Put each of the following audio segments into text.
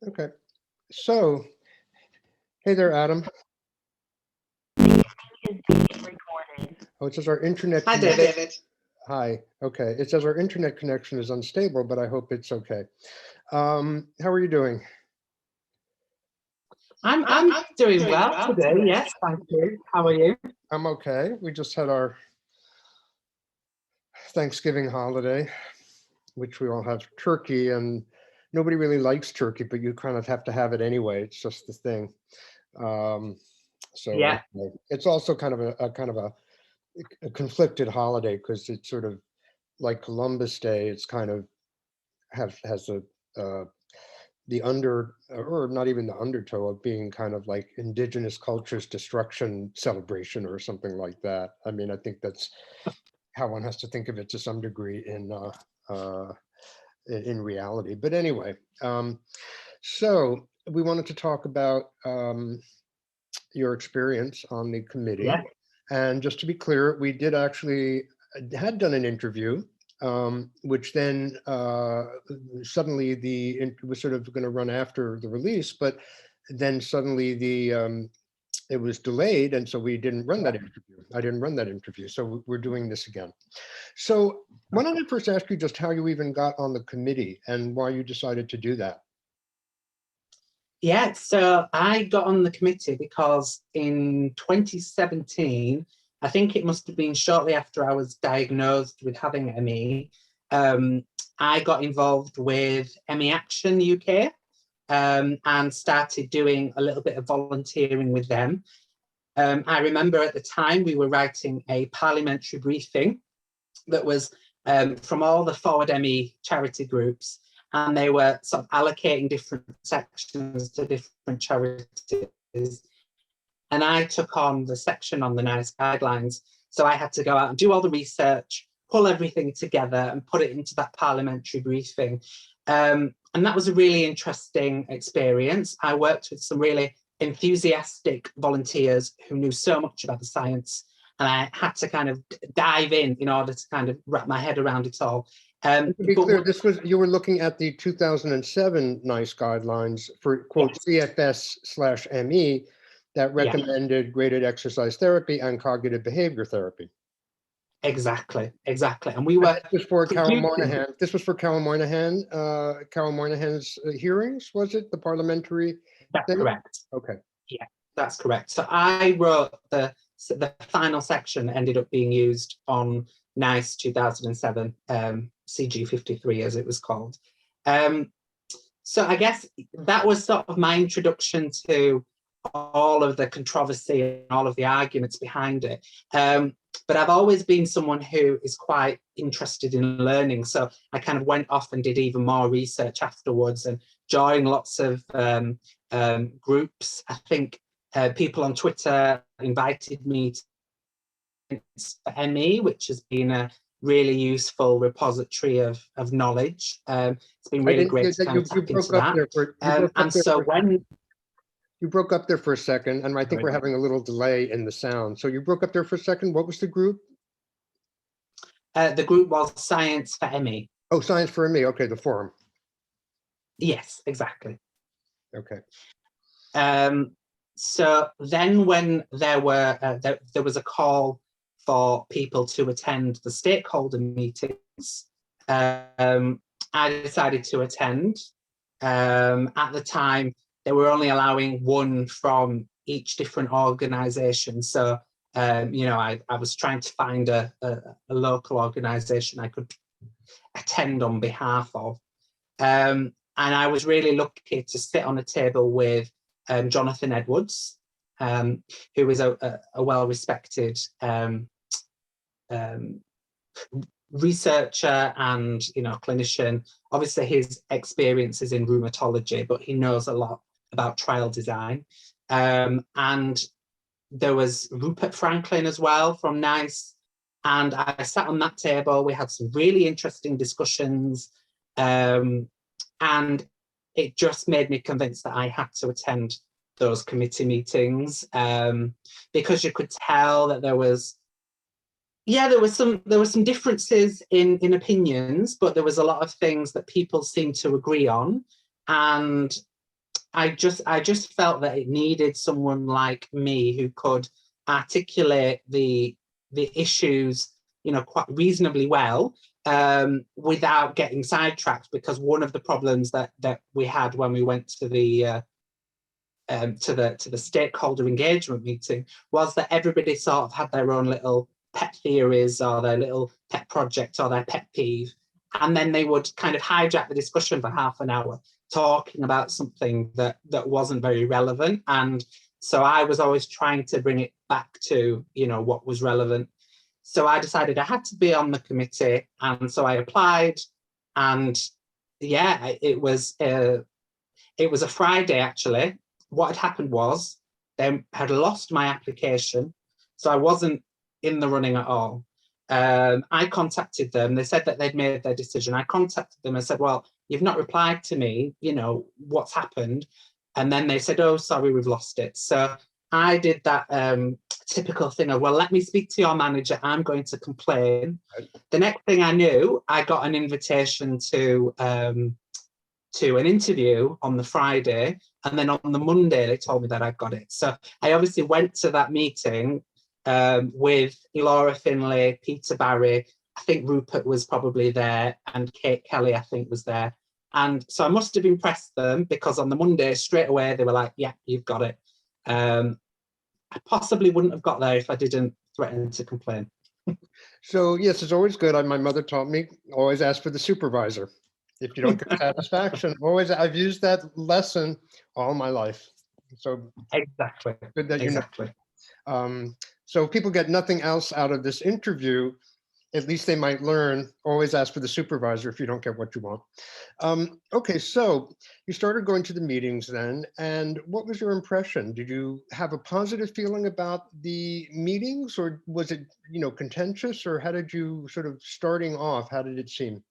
Okay. So, hey there, Adam. Oh, it says our internet Hi, connection. David. Hi. Okay. It says our internet connection is unstable, but I hope it's okay. How are you doing? I'm doing well today. Yes, thank you. How are you? I'm okay. We just had our Thanksgiving holiday, which we all have turkey, and nobody really likes turkey, but you kind of have to have it anyway. It's just the thing. Um, so Yeah. anyway, it's also kind of a conflicted holiday because it's sort of like Columbus Day. It's kind of has a the under or not even the undertow of being kind of like indigenous cultures destruction celebration or something like that. I mean, I think that's how one has to think of it to some degree in reality. But anyway, so we wanted to talk about your experience on the committee. Yeah. And just to be clear, we did actually had done an interview, which then suddenly it was sort of going to run after the release, but then suddenly it was delayed, and so we didn't run that interview. I didn't run that interview, so we're doing this again. So why don't I first ask you just how you even got on the committee and why you decided to do that? Yeah. So I got on the committee because in 2017, I think it must have been shortly after I was diagnosed with having ME, I got involved with ME Action UK and started doing a little bit of volunteering with them. I remember at the time we were writing a parliamentary briefing that was from all the Forward ME charity groups, and they were sort of allocating different sections to different charities. And I took on the section on the NICE guidelines. So I had to go out and do all the research, pull everything together and put it into that parliamentary briefing. And that was a really interesting experience. I worked with some really enthusiastic volunteers who knew so much about the science, and I had to kind of dive in order to kind of wrap my head around it all. To be clear, you were looking at the 2007 NICE guidelines for quote CFS/ME that recommended graded exercise therapy and cognitive behavior therapy. Exactly. And we were. This was for Carol Moynihan. This was for Carol Moynihan. Carol Moynihan's hearings. Was it the parliamentary? That's correct. Okay. Yeah, that's correct. So I wrote the final section ended up being used on NICE 2007 CG 53 as it was called. So I guess that was sort of my introduction to all of the controversy and all of the arguments behind it. But I've always been someone who is quite interested in learning. So I kind of went off and did even more research afterwards and joined lots of groups. I think people on Twitter invited me to ME, which has been a really useful repository of knowledge. It's been really great to kind of tap into that. And so when you broke up there for a second, and I think we're having a little delay in the sound. So you broke up there for a second. What was the group? The group was Science for ME. Oh, Science for ME. Okay, the forum. Yes, exactly. Okay. So then when there was a call for people to attend the stakeholder meetings, I decided to attend. At the time, they were only allowing one from each different organisation. So, I was trying to find a local organisation I could attend on behalf of. And I was really lucky to sit on a table with Jonathan Edwards, who is a well-respected researcher and clinician. Obviously, his experience is in rheumatology, but he knows a lot about trial design. And there was Rupert Franklin as well from NICE. And I sat on that table. We had some really interesting discussions. And it just made me convinced that I had to attend those committee meetings because you could tell that there was some differences in opinions, but there was a lot of things that people seemed to agree on. And I just felt that it needed someone like me who could articulate the issues, quite reasonably well, without getting sidetracked. Because one of the problems that we had when we went to the stakeholder engagement meeting was that everybody sort of had their own little pet theories or their little pet project or their pet peeve, and then they would kind of hijack the discussion for half an hour talking about something that wasn't very relevant. And so I was always trying to bring it back to what was relevant. So I decided I had to be on the committee, and so I applied. And yeah, it was a Friday actually. What had happened was they had lost my application, so I wasn't in the running at all. I contacted them. They said that they'd made their decision. I contacted them and said, well, you've not replied to me, what's happened? And then they said, oh, sorry, we've lost it. So I did that typical thing of, well, let me speak to your manager. I'm going to complain. The next thing I knew, I got an invitation to an interview on the Friday. And then on the Monday, they told me that I got it. So I obviously went to that meeting with Laura Finlay, Peter Barry. I think Rupert was probably there, and Kate Kelly, I think, was there. And so I must have impressed them, because on the Monday, straight away, they were like, yeah, you've got it. I possibly wouldn't have got there if I didn't threaten to complain. So yes, it's always good. My mother taught me, always ask for the supervisor. If you don't get satisfaction, I've used that lesson all my life. So exactly. Good that you know. So if people get nothing else out of this interview, at least they might learn, always ask for the supervisor if you don't get what you want. Okay, so you started going to the meetings then, and what was your impression? Did you have a positive feeling about the meetings, or was it, contentious, or how did you starting off, how did it seem?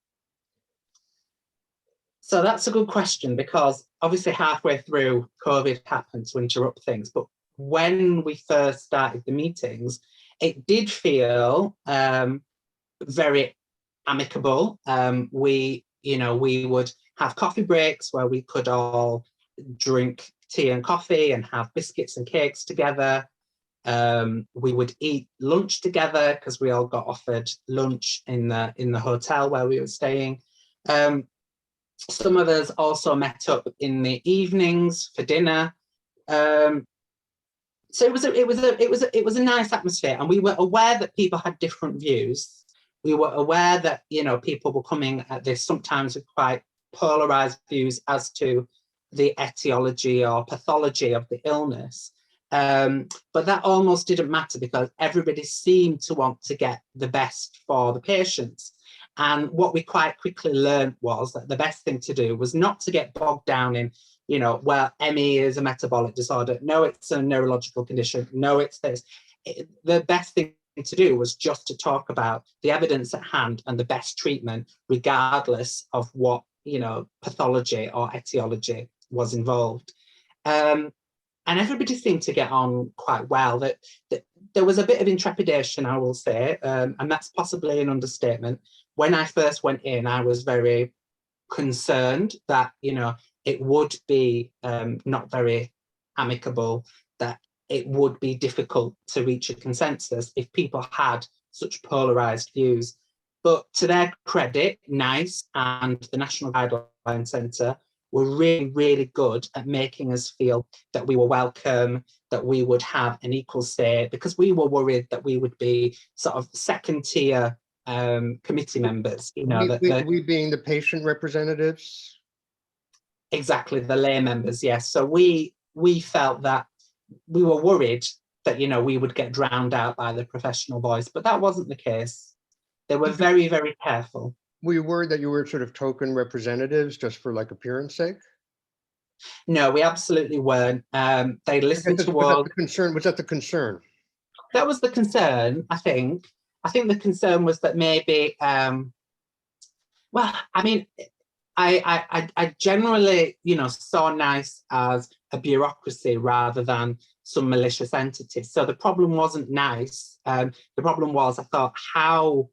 So that's a good question, because obviously halfway through COVID happened to interrupt things. But when we first started the meetings, it did feel very amicable. We would have coffee breaks where we could all drink tea and coffee and have biscuits and cakes together. We would eat lunch together because we all got offered lunch in the hotel where we were staying. Some of us also met up in the evenings for dinner. So it was a nice atmosphere, and we were aware that people had different views. We were aware that people were coming at this sometimes with quite polarized views as to the etiology or pathology of the illness. But that almost didn't matter, because everybody seemed to want to get the best for the patients. And what we quite quickly learned was that the best thing to do was not to get bogged down in, well, ME is a metabolic disorder. No, it's a neurological condition. No, it's this. The best thing to do was just to talk about the evidence at hand and the best treatment, regardless of what, pathology or etiology was involved. And everybody seemed to get on quite well. That there was a bit of intrepidation, I will say, and that's possibly an understatement. When I first went in, I was very concerned that, it would be not very amicable, that it would be difficult to reach a consensus if people had such polarized views. But to their credit, NICE and the National Guideline Centre were really, really good at making us feel that we were welcome, that we would have an equal say, because we were worried that we would be sort of second tier committee members. We being the patient representatives? Exactly, the lay members, yes. So we felt that we were worried that, we would get drowned out by the professional voice, but that wasn't the case. They were very, very careful. Were you worried that you were sort of token representatives just for appearance sake? No, we absolutely weren't. They listened to us. Was that the concern? That was the concern, I think. I think the concern was that maybe, well, I mean, I generally, saw NICE as a bureaucracy rather than some malicious entity. So the problem wasn't NICE. The problem was, I thought, how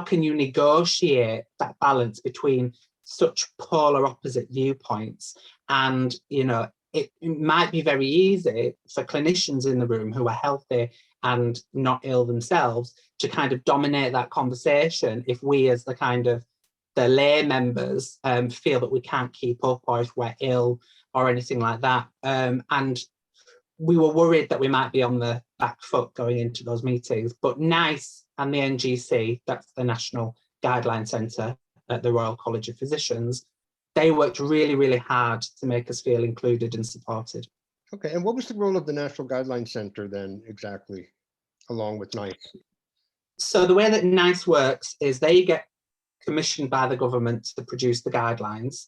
can you negotiate that balance between such polar opposite viewpoints. And, you know, it might be very easy for clinicians in the room who are healthy and not ill themselves to kind of dominate that conversation if we as the kind of the lay members feel that we can't keep up, or if we're ill or anything like that. And we were worried that we might be on the back foot going into those meetings. But NICE and the NGC, that's the National Guideline Centre at the Royal College of Physicians, they worked really, really hard to make us feel included and supported. Okay, and what was the role of the National Guideline Center then exactly, along with NICE? So the way that NICE works is they get commissioned by the government to produce the guidelines,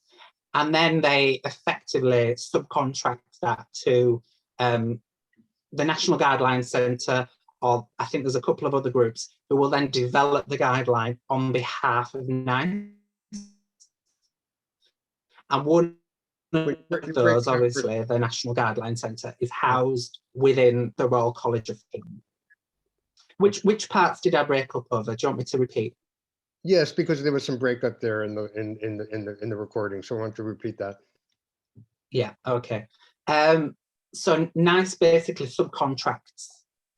and then they effectively subcontract that to the National Guideline Centre, or I think there's a couple of other groups who will then develop the guideline on behalf of NICE. And one of those, obviously, the National Guideline Centre, is housed within the Royal College of Physicians. Which parts did I break up over? Do you want me to repeat? Yes, because there was some breakup there in the recording, so I want to repeat that. Yeah. Okay. So NICE basically subcontracts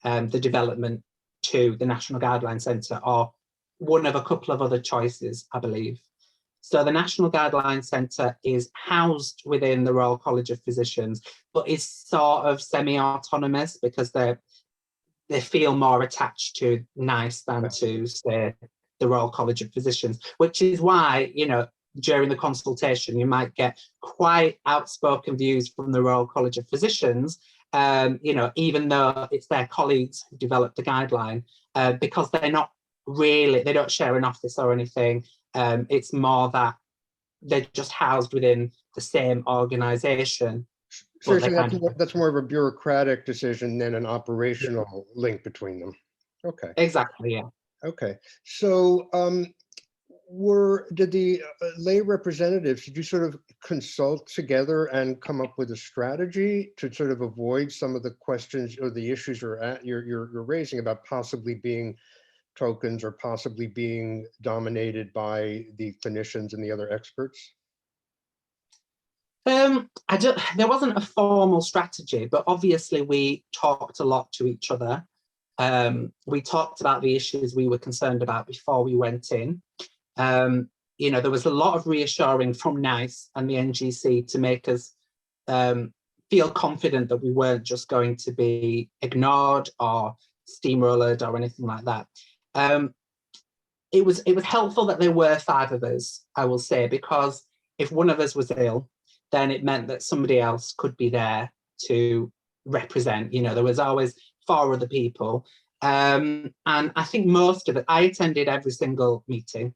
the development to the National Guideline Centre, or one of a couple of other choices, I believe. So the National Guideline Centre is housed within the Royal College of Physicians, but is sort of semi-autonomous because they feel more attached to NICE than to, say, the Royal College of Physicians, which is why, you know, during the consultation, you might get quite outspoken views from the Royal College of Physicians, you know, even though it's their colleagues who developed the guideline, because they're not really, they don't share an office or anything. It's more that they're just housed within the same organisation. So that's more of a bureaucratic decision than an operational link between them. Okay. Exactly, yeah. Okay. So did the lay representatives, did you sort of consult together and come up with a strategy to sort of avoid some of the questions or the issues you're raising about possibly being tokens or possibly being dominated by the clinicians and the other experts? There wasn't a formal strategy, but obviously we talked a lot to each other. We talked about the issues we were concerned about before we went in. You know, there was a lot of reassuring from NICE and the NGC to make us feel confident that we weren't just going to be ignored or steamrolled or anything like that. It was helpful that there were 5 of us, I will say, because if one of us was ill, then it meant that somebody else could be there to represent. You know, there was always 4 other people. And I think most of it, I attended every single meeting.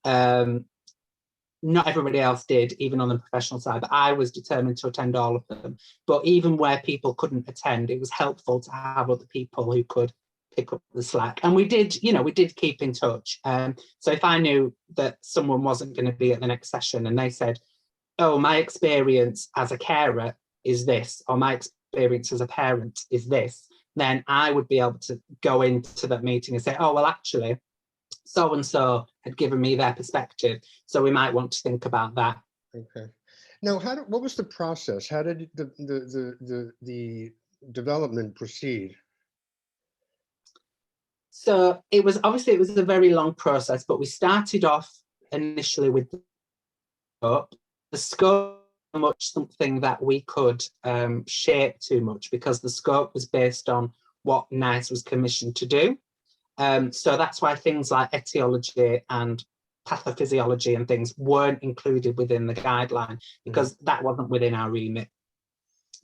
Not everybody else did, even on the professional side, but I was determined to attend all of them. But even where people couldn't attend, it was helpful to have other people who could pick up the slack. And we did, you know, we did keep in touch. So if I knew that someone wasn't going to be at the next session and they said, oh, my experience as a carer is this, or my experience as a parent is this, then I would be able to go into that meeting and say, oh, well, actually, so-and-so had given me their perspective, so we might want to think about that. Okay. Now, what was the process? How did the development proceed? So it was a very long process, but we started off initially with the scope. The scope was much something that we could shape too much, because the scope was based on what NICE was commissioned to do. So that's why things like etiology and pathophysiology and things weren't included within the guideline, because that wasn't within our remit.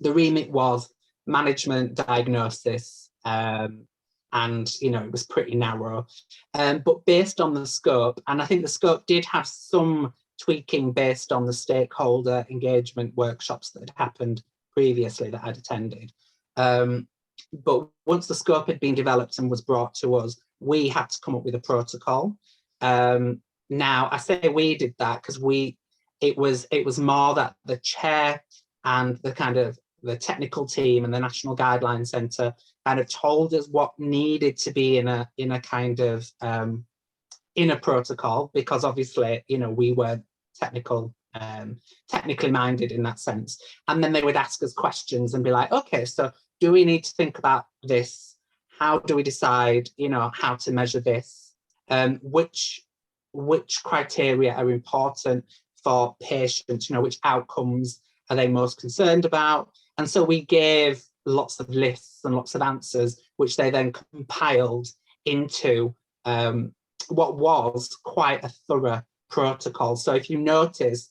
The remit was management, diagnosis, and, you know, it was pretty narrow. But based on the scope, and I think the scope did have some tweaking based on the stakeholder engagement workshops that had happened previously that I'd attended. But once the scope had been developed and was brought to us, we had to come up with a protocol. Now, I say we did that because it was more that the chair and the kind of the technical team and the National Guideline Centre kind of told us what needed to be in a kind of in a protocol, because obviously, you know, we were technically minded in that sense. And then they would ask us questions and be like, okay, so do we need to think about this? How do we decide, how to measure this? Which criteria are important for patients? Which outcomes are they most concerned about? And so we gave lots of lists and lots of answers, which they then compiled into what was quite a thorough protocol. So if you notice,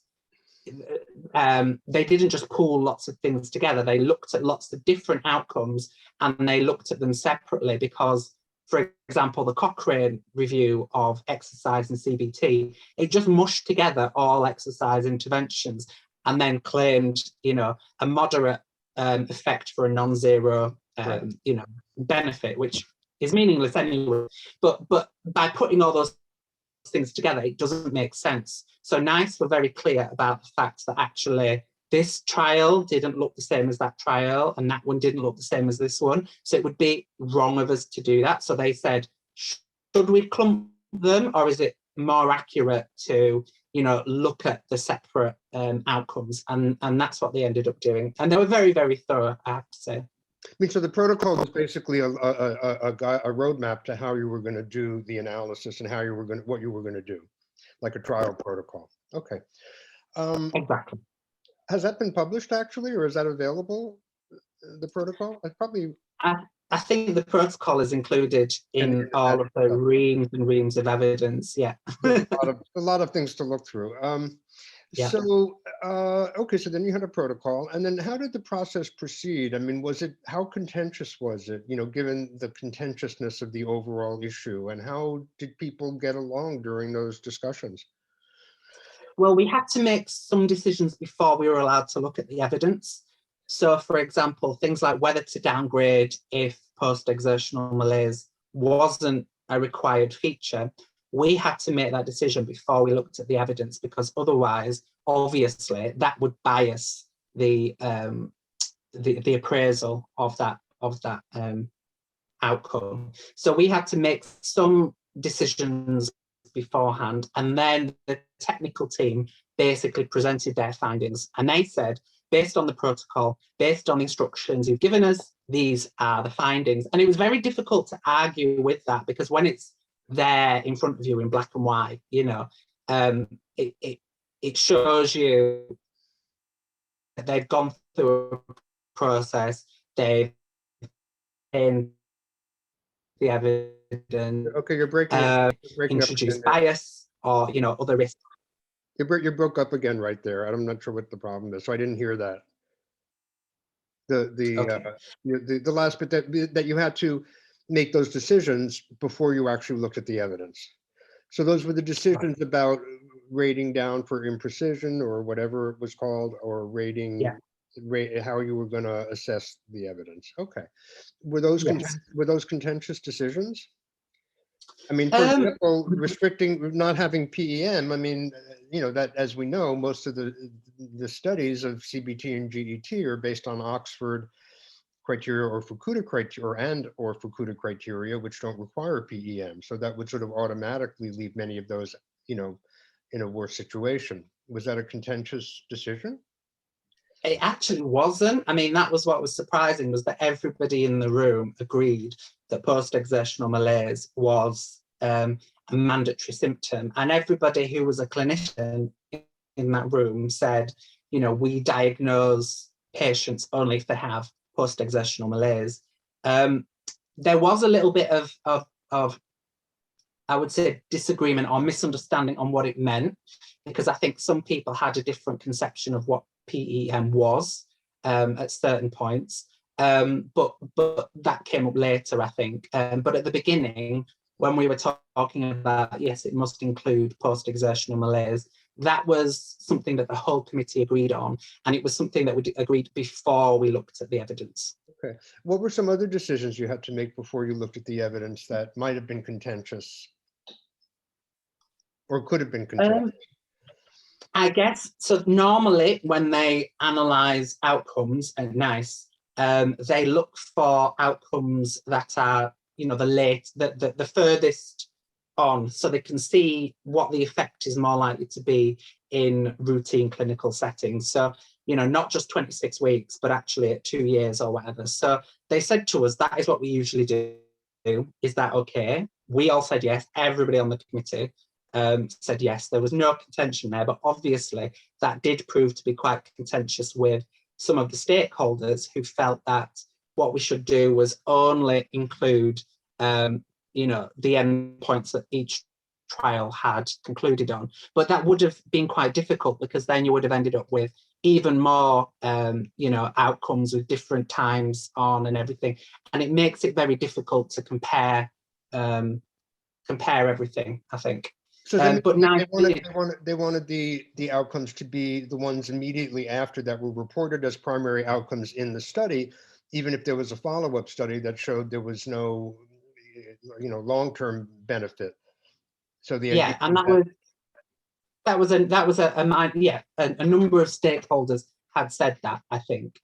they didn't just pool lots of things together. They looked at lots of different outcomes and they looked at them separately because, for example, the Cochrane review of exercise and CBT, it just mushed together all exercise interventions and then claimed, a moderate effect for a non-zero, benefit, which is meaningless anyway. But by putting all those things together, it doesn't make sense. So NICE were very clear about the fact that actually this trial didn't look the same as that trial, and that one didn't look the same as this one. So it would be wrong of us to do that. So they said, should we clump them, or is it more accurate to, look at the separate outcomes? And that's what they ended up doing. And they were very, very thorough, I have to say. I mean, so the protocol was basically a roadmap to how you were going to do the analysis and what you were going to do, like a trial protocol. Okay. Exactly. Has that been published actually, or is that available? The protocol? I think the protocol is included in all of the reams and reams of evidence. Yeah. a lot of things to look through. Yeah. So, okay, so then you had a protocol, and then how did the process proceed? I mean, how contentious was it, given the contentiousness of the overall issue, and how did people get along during those discussions? Well, we had to make some decisions before we were allowed to look at the evidence. So, for example, things like whether to downgrade if post-exertional malaise wasn't a required feature. We had to make that decision before we looked at the evidence, because otherwise, obviously, that would bias the appraisal of that outcome. So we had to make some decisions beforehand, and then the technical team basically presented their findings, and they said, based on the protocol, based on the instructions you've given us, these are the findings. And it was very difficult to argue with that, because when it's there in front of you in black and white, it shows you that they've gone through a process, they've in the evidence. Okay, you're breaking introduce bias or other risks. You broke up again right there. I'm not sure what the problem is, so I didn't hear that. The last bit that you had to make those decisions before you actually looked at the evidence. So those were the decisions about rating down for imprecision or whatever it was called, or rating. Yeah. How you were going to assess the evidence. Okay, were those contentious decisions? I mean, for example, not having PEM. I mean, that, as we know, most of the studies of CBT and GET are based on Oxford criteria or Fukuda criteria or Fukuda criteria, which don't require PEM. So that would sort of automatically leave many of those, in a worse situation. Was that a contentious decision? It actually wasn't. I mean, that was what was surprising, was that everybody in the room agreed that post-exertional malaise was a mandatory symptom. And everybody who was a clinician in that room said, we diagnose patients only if they have post-exertional malaise. There was a little bit of, I would say, disagreement or misunderstanding on what it meant, because I think some people had a different conception of what PEM was at certain points, but that came up later, I think. But at the beginning, when we were talking about, yes, it must include post-exertional malaise, that was something that the whole committee agreed on, and it was something that we agreed before we looked at the evidence. Okay. What were some other decisions you had to make before you looked at the evidence that might have been contentious or could have been contentious? I guess, so normally when they analyse outcomes at NICE, they look for outcomes that are, the furthest on so they can see what the effect is more likely to be in routine clinical settings. So, not just 26 weeks, but actually at 2 years or whatever. So they said to us, that is what we usually do. Is that okay? We all said yes. Everybody on the committee said yes. There was no contention there, but obviously that did prove to be quite contentious with some of the stakeholders who felt that what we should do was only include the endpoints that each trial had concluded on. But that would have been quite difficult, because then you would have ended up with even more outcomes with different times on and everything, and it makes it very difficult to compare everything, I think. So But now they wanted the outcomes to be the ones immediately after that were reported as primary outcomes in the study, even if there was a follow-up study that showed there was no long-term benefit. So the idea and that was a number of stakeholders had said that, I think.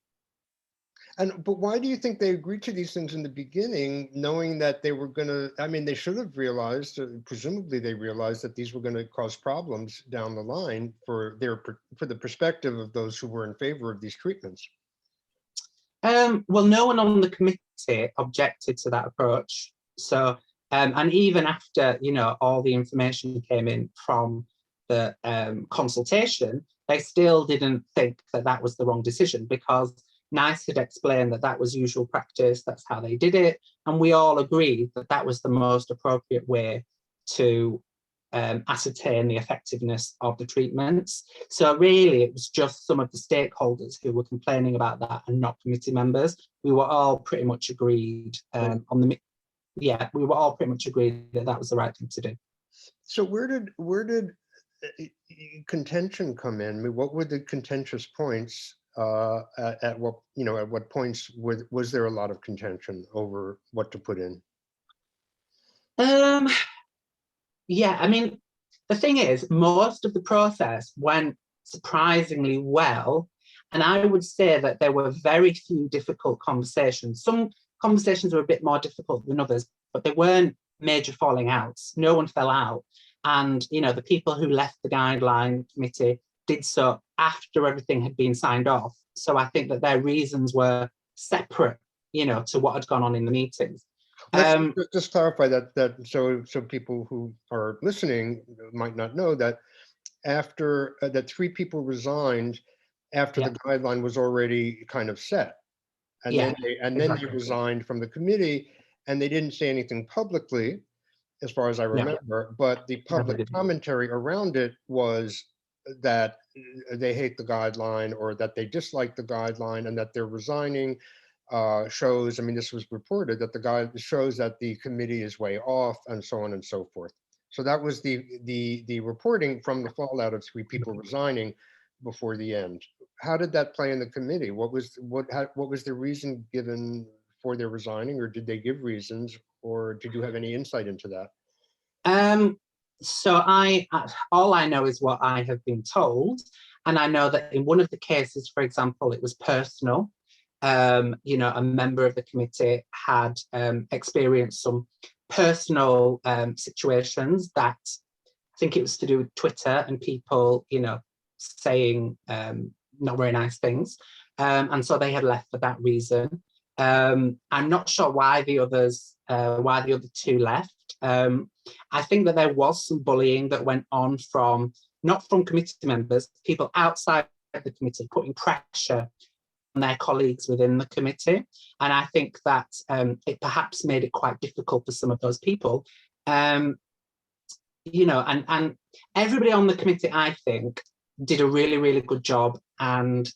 But why do you think they agreed to these things in the beginning, knowing that they were going to, they should have realized, presumably they realized that these were going to cause problems down the line for the perspective of those who were in favor of these treatments? Well, no one on the committee objected to that approach. So, and even after, all the information came in from the consultation, they still didn't think that that was the wrong decision, because NICE had explained that that was usual practice, that's how they did it, and we all agreed that that was the most appropriate way to ascertain the effectiveness of the treatments. So really, it was just some of the stakeholders who were complaining about that, and not committee members. We were all pretty much agreed we were all pretty much agreed that that was the right thing to do. So where did contention come in? What were the contentious points? At what points was there a lot of contention over what to put in? The thing is, most of the process went surprisingly well, and I would say that there were very few difficult conversations. Some conversations were a bit more difficult than others, but there weren't major falling outs. No one fell out, and the people who left the guideline committee did so after everything had been signed off. So I think that their reasons were separate, to what had gone on in the meetings. Let's just clarify that so people who are listening might not know that after that 3 people resigned after the guideline was already kind of set, and then they resigned from the committee, and they didn't say anything publicly, as far as I remember, but the public commentary around it was that they hate the guideline, or that they dislike the guideline, and that they're resigning shows, this was reported, that the guide shows that the committee is way off, and so on and so forth. So that was the reporting from the fallout of 3 people resigning before the end. How did that play in the committee? What was the reason given for their resigning, or did they give reasons, or did you have any insight into that? So all I know is what I have been told, and I know that in one of the cases, for example, it was personal. A member of the committee had experienced some personal situations that, I think it was to do with Twitter and people, saying not very nice things, and so they had left for that reason. I'm not sure why the other 2 left. I think that there was some bullying that went on not from committee members, people outside the committee putting pressure on their colleagues within the committee. And I think that it perhaps made it quite difficult for some of those people. And everybody on the committee, I think, did a really, really good job, and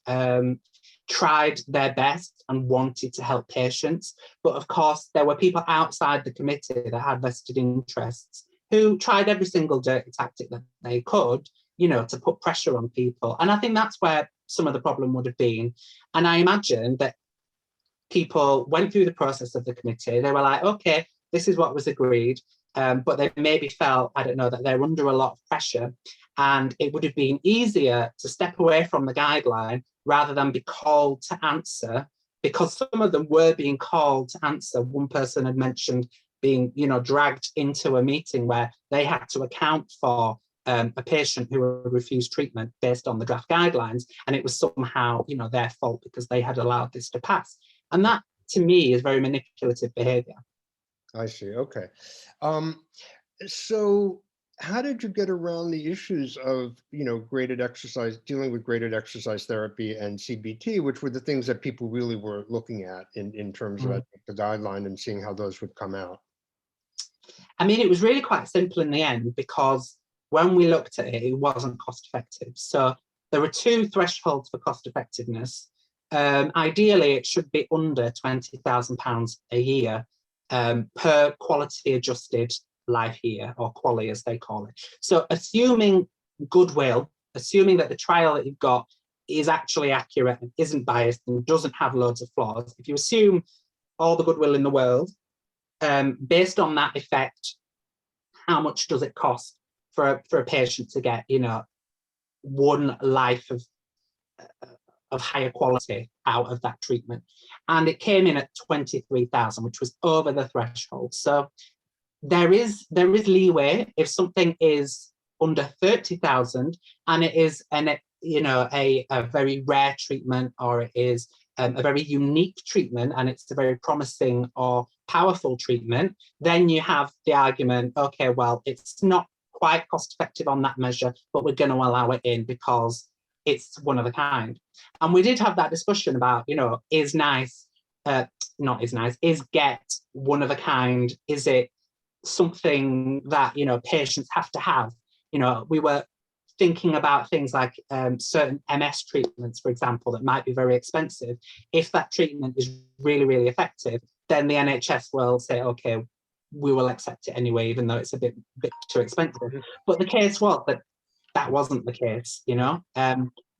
tried their best and wanted to help patients. But of course, there were people outside the committee that had vested interests who tried every single dirty tactic that they could, to put pressure on people. And I think that's where some of the problem would have been. And I imagine that people went through the process of the committee. They were like, okay, this is what was agreed. But they maybe felt, I don't know, that they're under a lot of pressure, and it would have been easier to step away from the guideline rather than be called to answer, because some of them were being called to answer. One person had mentioned being, dragged into a meeting where they had to account for a patient who refused treatment based on the draft guidelines, and it was somehow, their fault because they had allowed this to pass. And that, to me, is very manipulative behavior. I see. Okay. So how did you get around the issues of, graded exercise, dealing with graded exercise therapy and CBT, which were the things that people really were looking at in terms of, I think, the guideline and seeing how those would come out? I mean, it was really quite simple in the end, because when we looked at it, it wasn't cost effective. So there were two thresholds for cost effectiveness. Ideally, it should be under £20,000 a year per quality adjusted life year, or QALY as they call it. So assuming goodwill, assuming that the trial that you've got is actually accurate and isn't biased and doesn't have loads of flaws, if you assume all the goodwill in the world, based on that effect, how much does it cost for a patient to get, one life of higher quality out of that treatment? And it came in at 23,000, which was over the threshold. So there is leeway if something is under 30,000 and it is a very rare treatment, or it is a very unique treatment and it's a very promising or powerful treatment, then you have the argument, okay, well, it's not quite cost effective on that measure, but we're going to allow it in because it's one of a kind. And we did have that discussion about, is GET one of a kind? Is it something that, patients have to have? We were thinking about things like certain MS treatments, for example, that might be very expensive. If that treatment is really, really effective, then the NHS will say, okay, we will accept it anyway, even though it's a bit too expensive. But the case was that wasn't the case,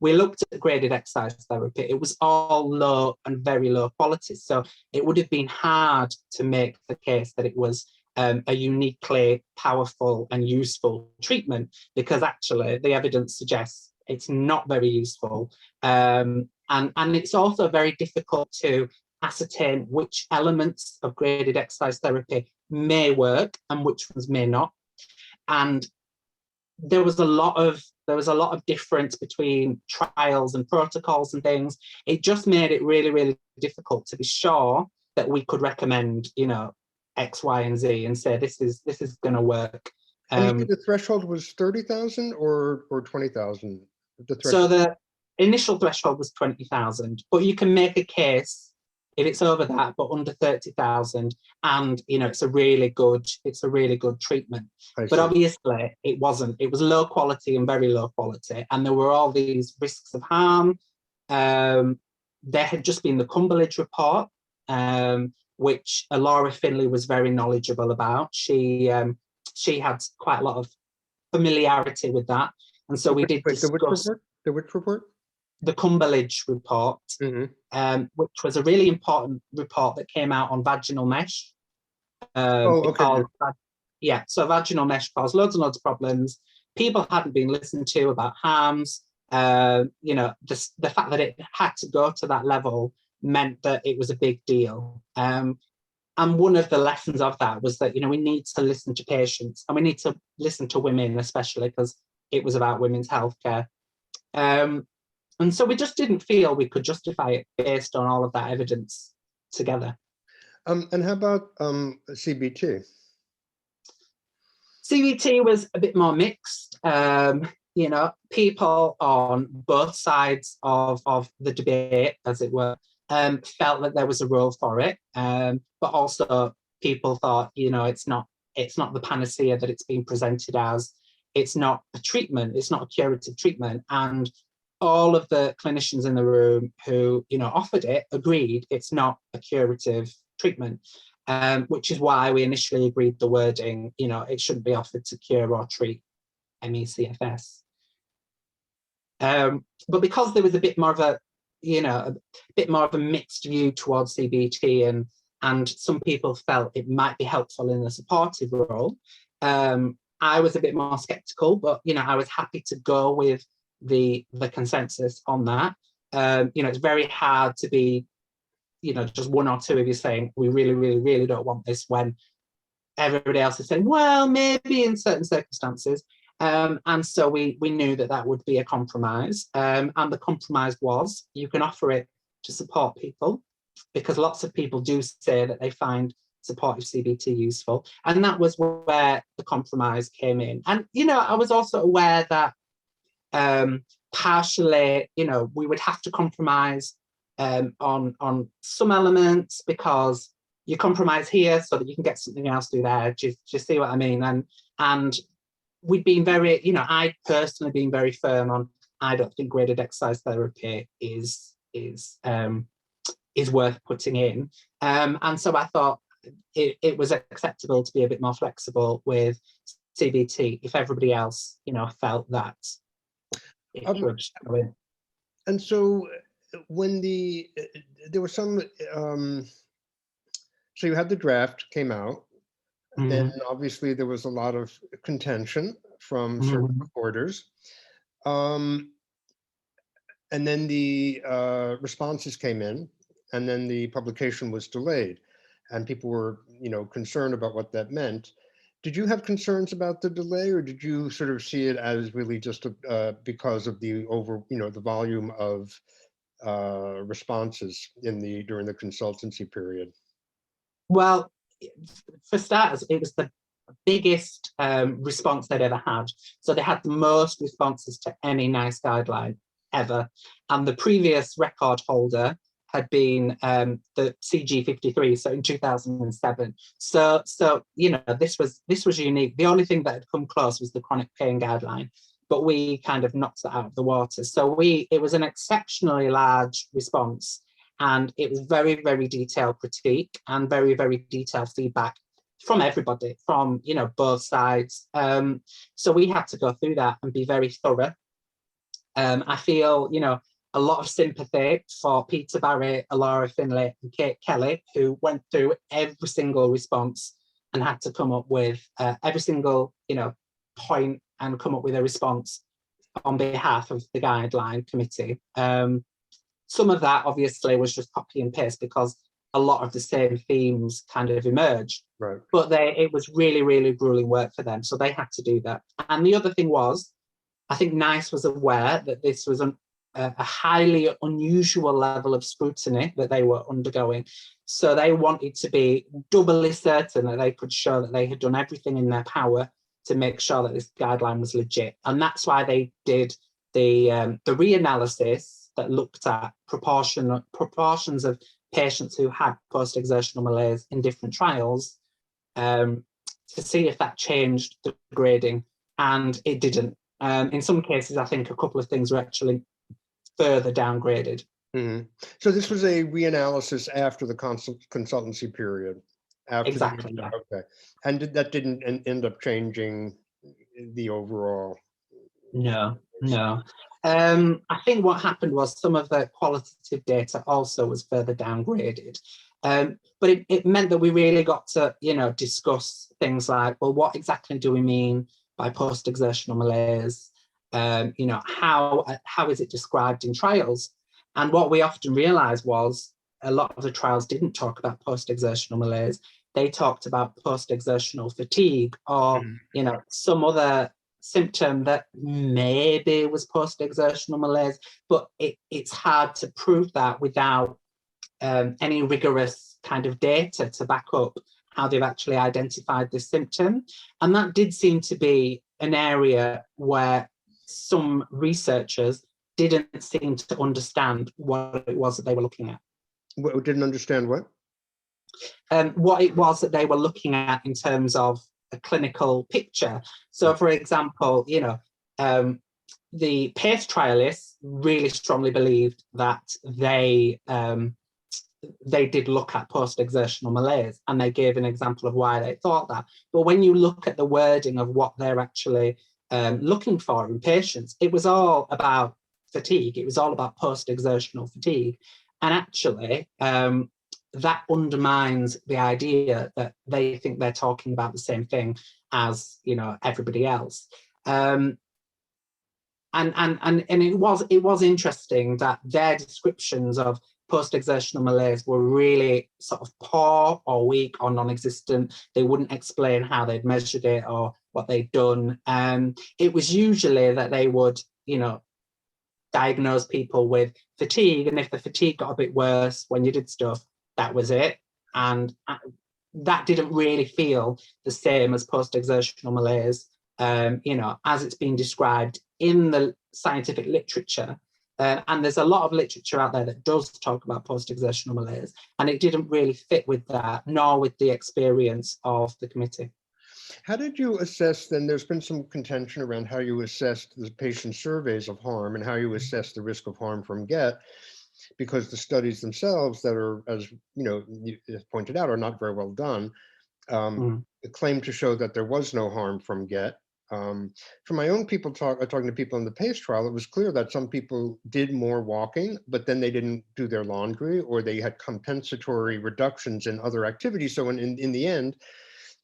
We looked at graded exercise therapy. It was all low and very low quality. So it would have been hard to make the case that it was a uniquely powerful and useful treatment, because actually the evidence suggests it's not very useful. And it's also very difficult to ascertain which elements of graded exercise therapy may work and which ones may not. And there was a lot of difference between trials and protocols and things. It just made it really, really difficult to be sure that we could recommend, X, Y, and Z and say this is going to work. And the threshold was 30,000 or 20,000? So the initial threshold was 20,000, but you can make a case if it's over that, but under 30,000, and it's a really good treatment. But obviously it wasn't. It was low quality and very low quality, and there were all these risks of harm. There had just been the Cumberledge report, which Laura Finlay was very knowledgeable about. She had quite a lot of familiarity with that, and so we did discuss the which report? The Cumberledge report, which was a really important report that came out on vaginal mesh. So vaginal mesh caused loads and loads of problems. People hadn't been listened to about harms. The fact that it had to go to that level meant that it was a big deal. And one of the lessons of that was that, we need to listen to patients, and we need to listen to women, especially because it was about women's healthcare. And so we just didn't feel we could justify it based on all of that evidence together. And how about CBT? CBT was a bit more mixed. People on both sides of the debate, as it were, felt that there was a role for it. But also people thought, it's not the panacea that it's being presented as. It's not a treatment. It's not a curative treatment. And all of the clinicians in the room who, offered it agreed it's not a curative treatment, which is why we initially agreed the wording, it shouldn't be offered to cure or treat ME/CFS. But because there was a bit more of a mixed view towards CBT, and some people felt it might be helpful in a supportive role, I was a bit more skeptical, but I was happy to go with the consensus on that. It's very hard to be, just one or two of you saying we really, really, really don't want this, when everybody else is saying, well, maybe in certain circumstances. And so we knew that that would be a compromise. And the compromise was you can offer it to support people, because lots of people do say that they find supportive CBT useful. And that was where the compromise came in. And, you know, I was also aware that partially, you know, we would have to compromise on some elements, because you compromise here so that you can get something else through there. Do you see what I mean? And we've been very, you know, I personally been very firm on, I don't think graded exercise therapy is worth putting in. And so I thought it was acceptable to be a bit more flexible with CBT if everybody else, you know, felt that it would go in. And so when there was some, so you had the draft came out, then obviously there was a lot of contention from certain reporters. And then the responses came in, and then the publication was delayed, and people were, you know, concerned about what that meant. Did you have concerns about the delay, or did you sort of see it as really just because of the you know, the volume of responses during the consultancy period? Well, for starters, it was the biggest response they'd ever had. So they had the most responses to any NICE guideline ever. And the previous record holder had been the CG53, so in 2007. So you know, this was unique. The only thing that had come close was the chronic pain guideline, but we kind of knocked that out of the water. So it was an exceptionally large response, and it was very, very detailed critique and very, very detailed feedback from everybody, from, you know, both sides. So we had to go through that and be very thorough. I feel, you know, a lot of sympathy for Peter Barrett, Laura Finlay, and Kate Kelly, who went through every single response and had to come up with every single, you know, point and come up with a response on behalf of the guideline committee. Some of that obviously was just copy and paste, because a lot of the same themes kind of emerged. Right. But it was really, really grueling work for them, so they had to do that. And the other thing was, I think NICE was aware that this was a highly unusual level of scrutiny that they were undergoing. So they wanted to be doubly certain that they could show that they had done everything in their power to make sure that this guideline was legit. And that's why they did the reanalysis that looked at proportions of patients who had post-exertional malaise in different trials to see if that changed the grading, and it didn't. In some cases, I think a couple of things were actually further downgraded. So this was a reanalysis after the consultancy period? Exactly, yeah. Okay. And that didn't end up changing the overall? No. I think what happened was some of the qualitative data also was further downgraded. But it meant that we really got to, you know, discuss things like, well, what exactly do we mean by post-exertional malaise? You know, how is it described in trials? And what we often realized was a lot of the trials didn't talk about post-exertional malaise. They talked about post-exertional fatigue, or, you know, some other symptom that maybe was post-exertional malaise, but it's hard to prove that without any rigorous kind of data to back up how they've actually identified this symptom. And that did seem to be an area where some researchers didn't seem to understand what it was that they were looking at. Didn't understand what? What it was that they were looking at in terms of a clinical picture. So, for example, you know, the PACE trialists really strongly believed that they did look at post-exertional malaise, and they gave an example of why they thought that. But when you look at the wording of what they're actually looking for in patients, it was all about fatigue. It was all about post-exertional fatigue. And actually, that undermines the idea that they think they're talking about the same thing as, you know, everybody else. And it was interesting that their descriptions of post-exertional malaise were really sort of poor or weak or non-existent. They wouldn't explain how they'd measured it or what they'd done. It was usually that they would, you know, diagnose people with fatigue, and if the fatigue got a bit worse when you did stuff, that was it. And that didn't really feel the same as post-exertional malaise, you know, as it's been described in the scientific literature. And there's a lot of literature out there that does talk about post-exertional malaise, and it didn't really fit with that, nor with the experience of the committee. How did you assess, then there's been some contention around how you assessed the patient surveys of harm and how you assess the risk of harm from GET, because the studies themselves that are, as you know, you pointed out, are not very well done, claim to show that there was no harm from GET. From my own people talking to people in the PACE trial, it was clear that some people did more walking, but then they didn't do their laundry, or they had compensatory reductions in other activities. So in the end,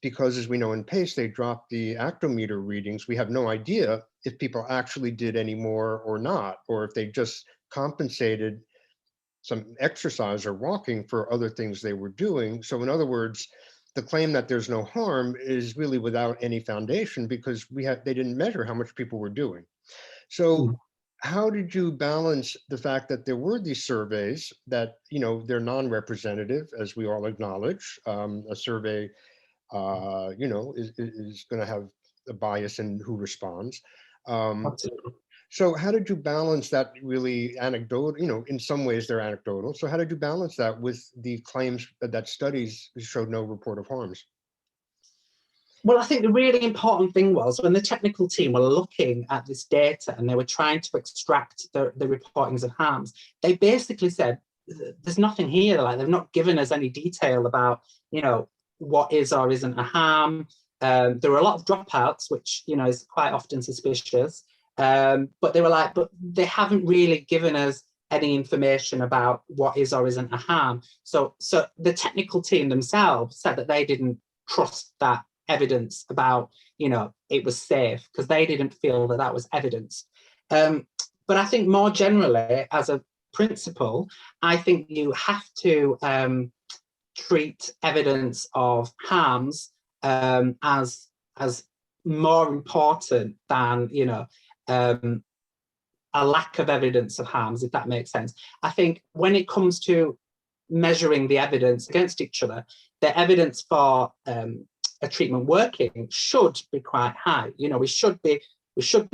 because as we know in PACE, they dropped the actometer readings, we have no idea if people actually did any more or not, or if they just compensated some exercise or walking for other things they were doing. So in other words, the claim that there's no harm is really without any foundation, because they didn't measure how much people were doing. So how did you balance the fact that there were these surveys that, you know, they're non-representative, as we all acknowledge? A survey, you know, is going to have a bias in who responds. So how did you balance that really anecdotal, you know, in some ways they're anecdotal. So how did you balance that with the claims that studies showed no report of harms? Well, I think the really important thing was when the technical team were looking at this data and they were trying to extract the reportings of harms, they basically said, there's nothing here. Like, they've not given us any detail about, you know, what is or isn't a harm. There were a lot of dropouts, which, you know, is quite often suspicious. But they were like, but they haven't really given us any information about what is or isn't a harm. So the technical team themselves said that they didn't trust that evidence about, you know, it was safe, because they didn't feel that that was evidence. But I think more generally, as a principle, I think you have to treat evidence of harms as more important than, you know, a lack of evidence of harms, if that makes sense. I think when it comes to measuring the evidence against each other, the evidence for a treatment working should be quite high. You know, we should be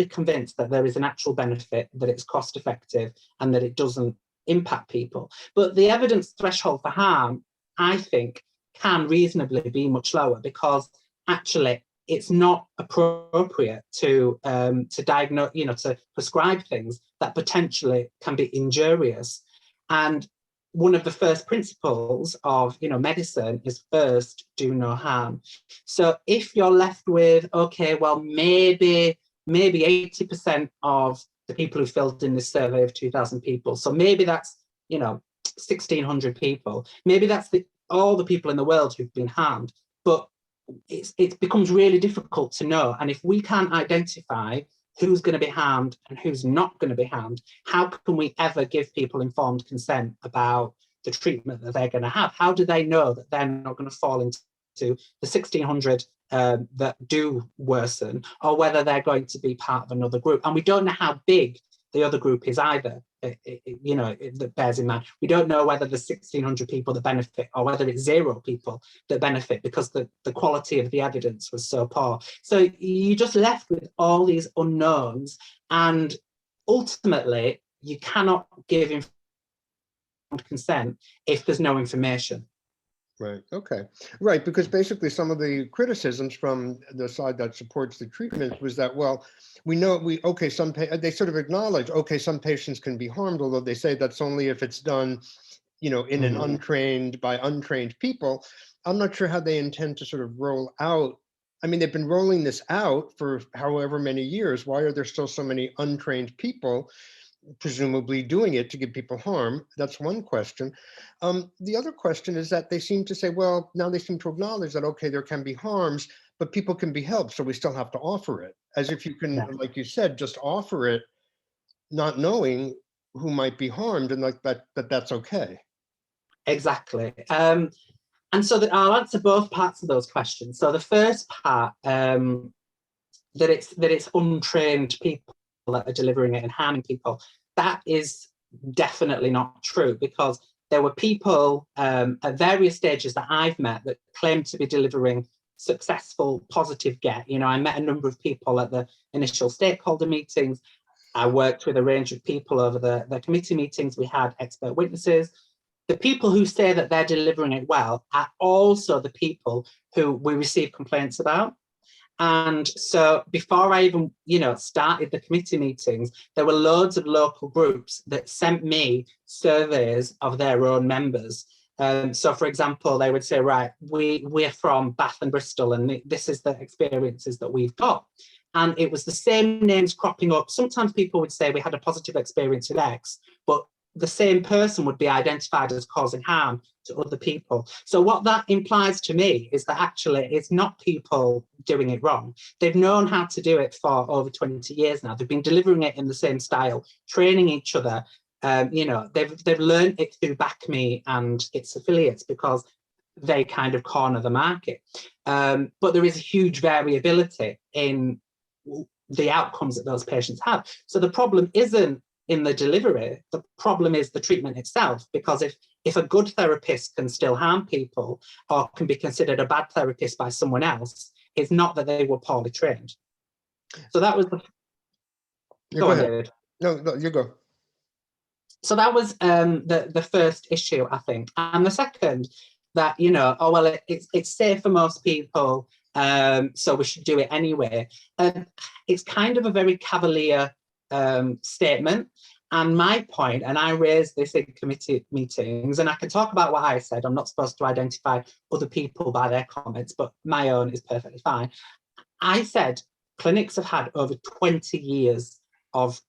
convinced that there is an actual benefit, that it's cost effective, and that it doesn't impact people. But the evidence threshold for harm, I think, can reasonably be much lower, because actually it's not appropriate to diagnose, you know, to prescribe things that potentially can be injurious. And one of the first principles of, you know, medicine is first do no harm. So if you're left with, okay, well, maybe 80% of the people who filled in this survey of 2,000 people, so maybe that's, you know, 1,600 people, maybe that's all the people in the world who've been harmed, but it becomes really difficult to know. And if we can't identify who's going to be harmed and who's not going to be harmed, how can we ever give people informed consent about the treatment that they're going to have? How do they know that they're not going to fall into the 1,600 that do worsen, or whether they're going to be part of another group? And we don't know how big the other group is either. You know, that bears in mind. We don't know whether there's 1,600 people that benefit, or whether it's 0 people that benefit, because the quality of the evidence was so poor. So you're just left with all these unknowns, and ultimately you cannot give informed consent if there's no information. Right. Okay. Right. Because basically some of the criticisms from the side that supports the treatment was that, well, we know they sort of acknowledge, okay, some patients can be harmed, although they say that's only if it's done, you know, in an by untrained people. I'm not sure how they intend to sort of roll out. I mean, they've been rolling this out for however many years. Why are there still so many untrained people presumably doing it to give people harm? That's one question. The other question is that they seem to say, well, now they seem to acknowledge that, okay, there can be harms, but people can be helped, so we still have to offer it. As if you can, like you said, just offer it, not knowing who might be harmed, and like that's okay. Exactly. And so I'll answer both parts of those questions. So the first part, that it's untrained people that are delivering it and harming people, that is definitely not true, because there were people at various stages that I've met that claimed to be delivering successful, positive get. You know, I met a number of people at the initial stakeholder meetings. I worked with a range of people over the committee meetings. We had expert witnesses. The people who say that they're delivering it well are also the people who we receive complaints about. And so before I even, started the committee meetings, there were loads of local groups that sent me surveys of their own members. So, for example, they would say, right, we're from Bath and Bristol, and this is the experiences that we've got. And it was the same names cropping up. Sometimes people would say we had a positive experience with X, but the same person would be identified as causing harm to other people. So what that implies to me is that actually it's not people doing it wrong. They've known how to do it for over 20 years now. They've been delivering it in the same style, training each other. They've learned it through BackMe and its affiliates, because they kind of corner the market. But there is a huge variability in the outcomes that those patients have. So the problem isn't in the delivery, the problem is the treatment itself, because if a good therapist can still harm people or can be considered a bad therapist by someone else, it's not that they were poorly trained. So that was Go ahead. David. No, you go. So that was the first issue, I think. And the second, that, it's safe for most people, so we should do it anyway. It's kind of a very cavalier statement. And my point, and I raised this in committee meetings, and I can talk about what I said. I'm not supposed to identify other people by their comments, but my own is perfectly fine. I said clinics have had over 20 years of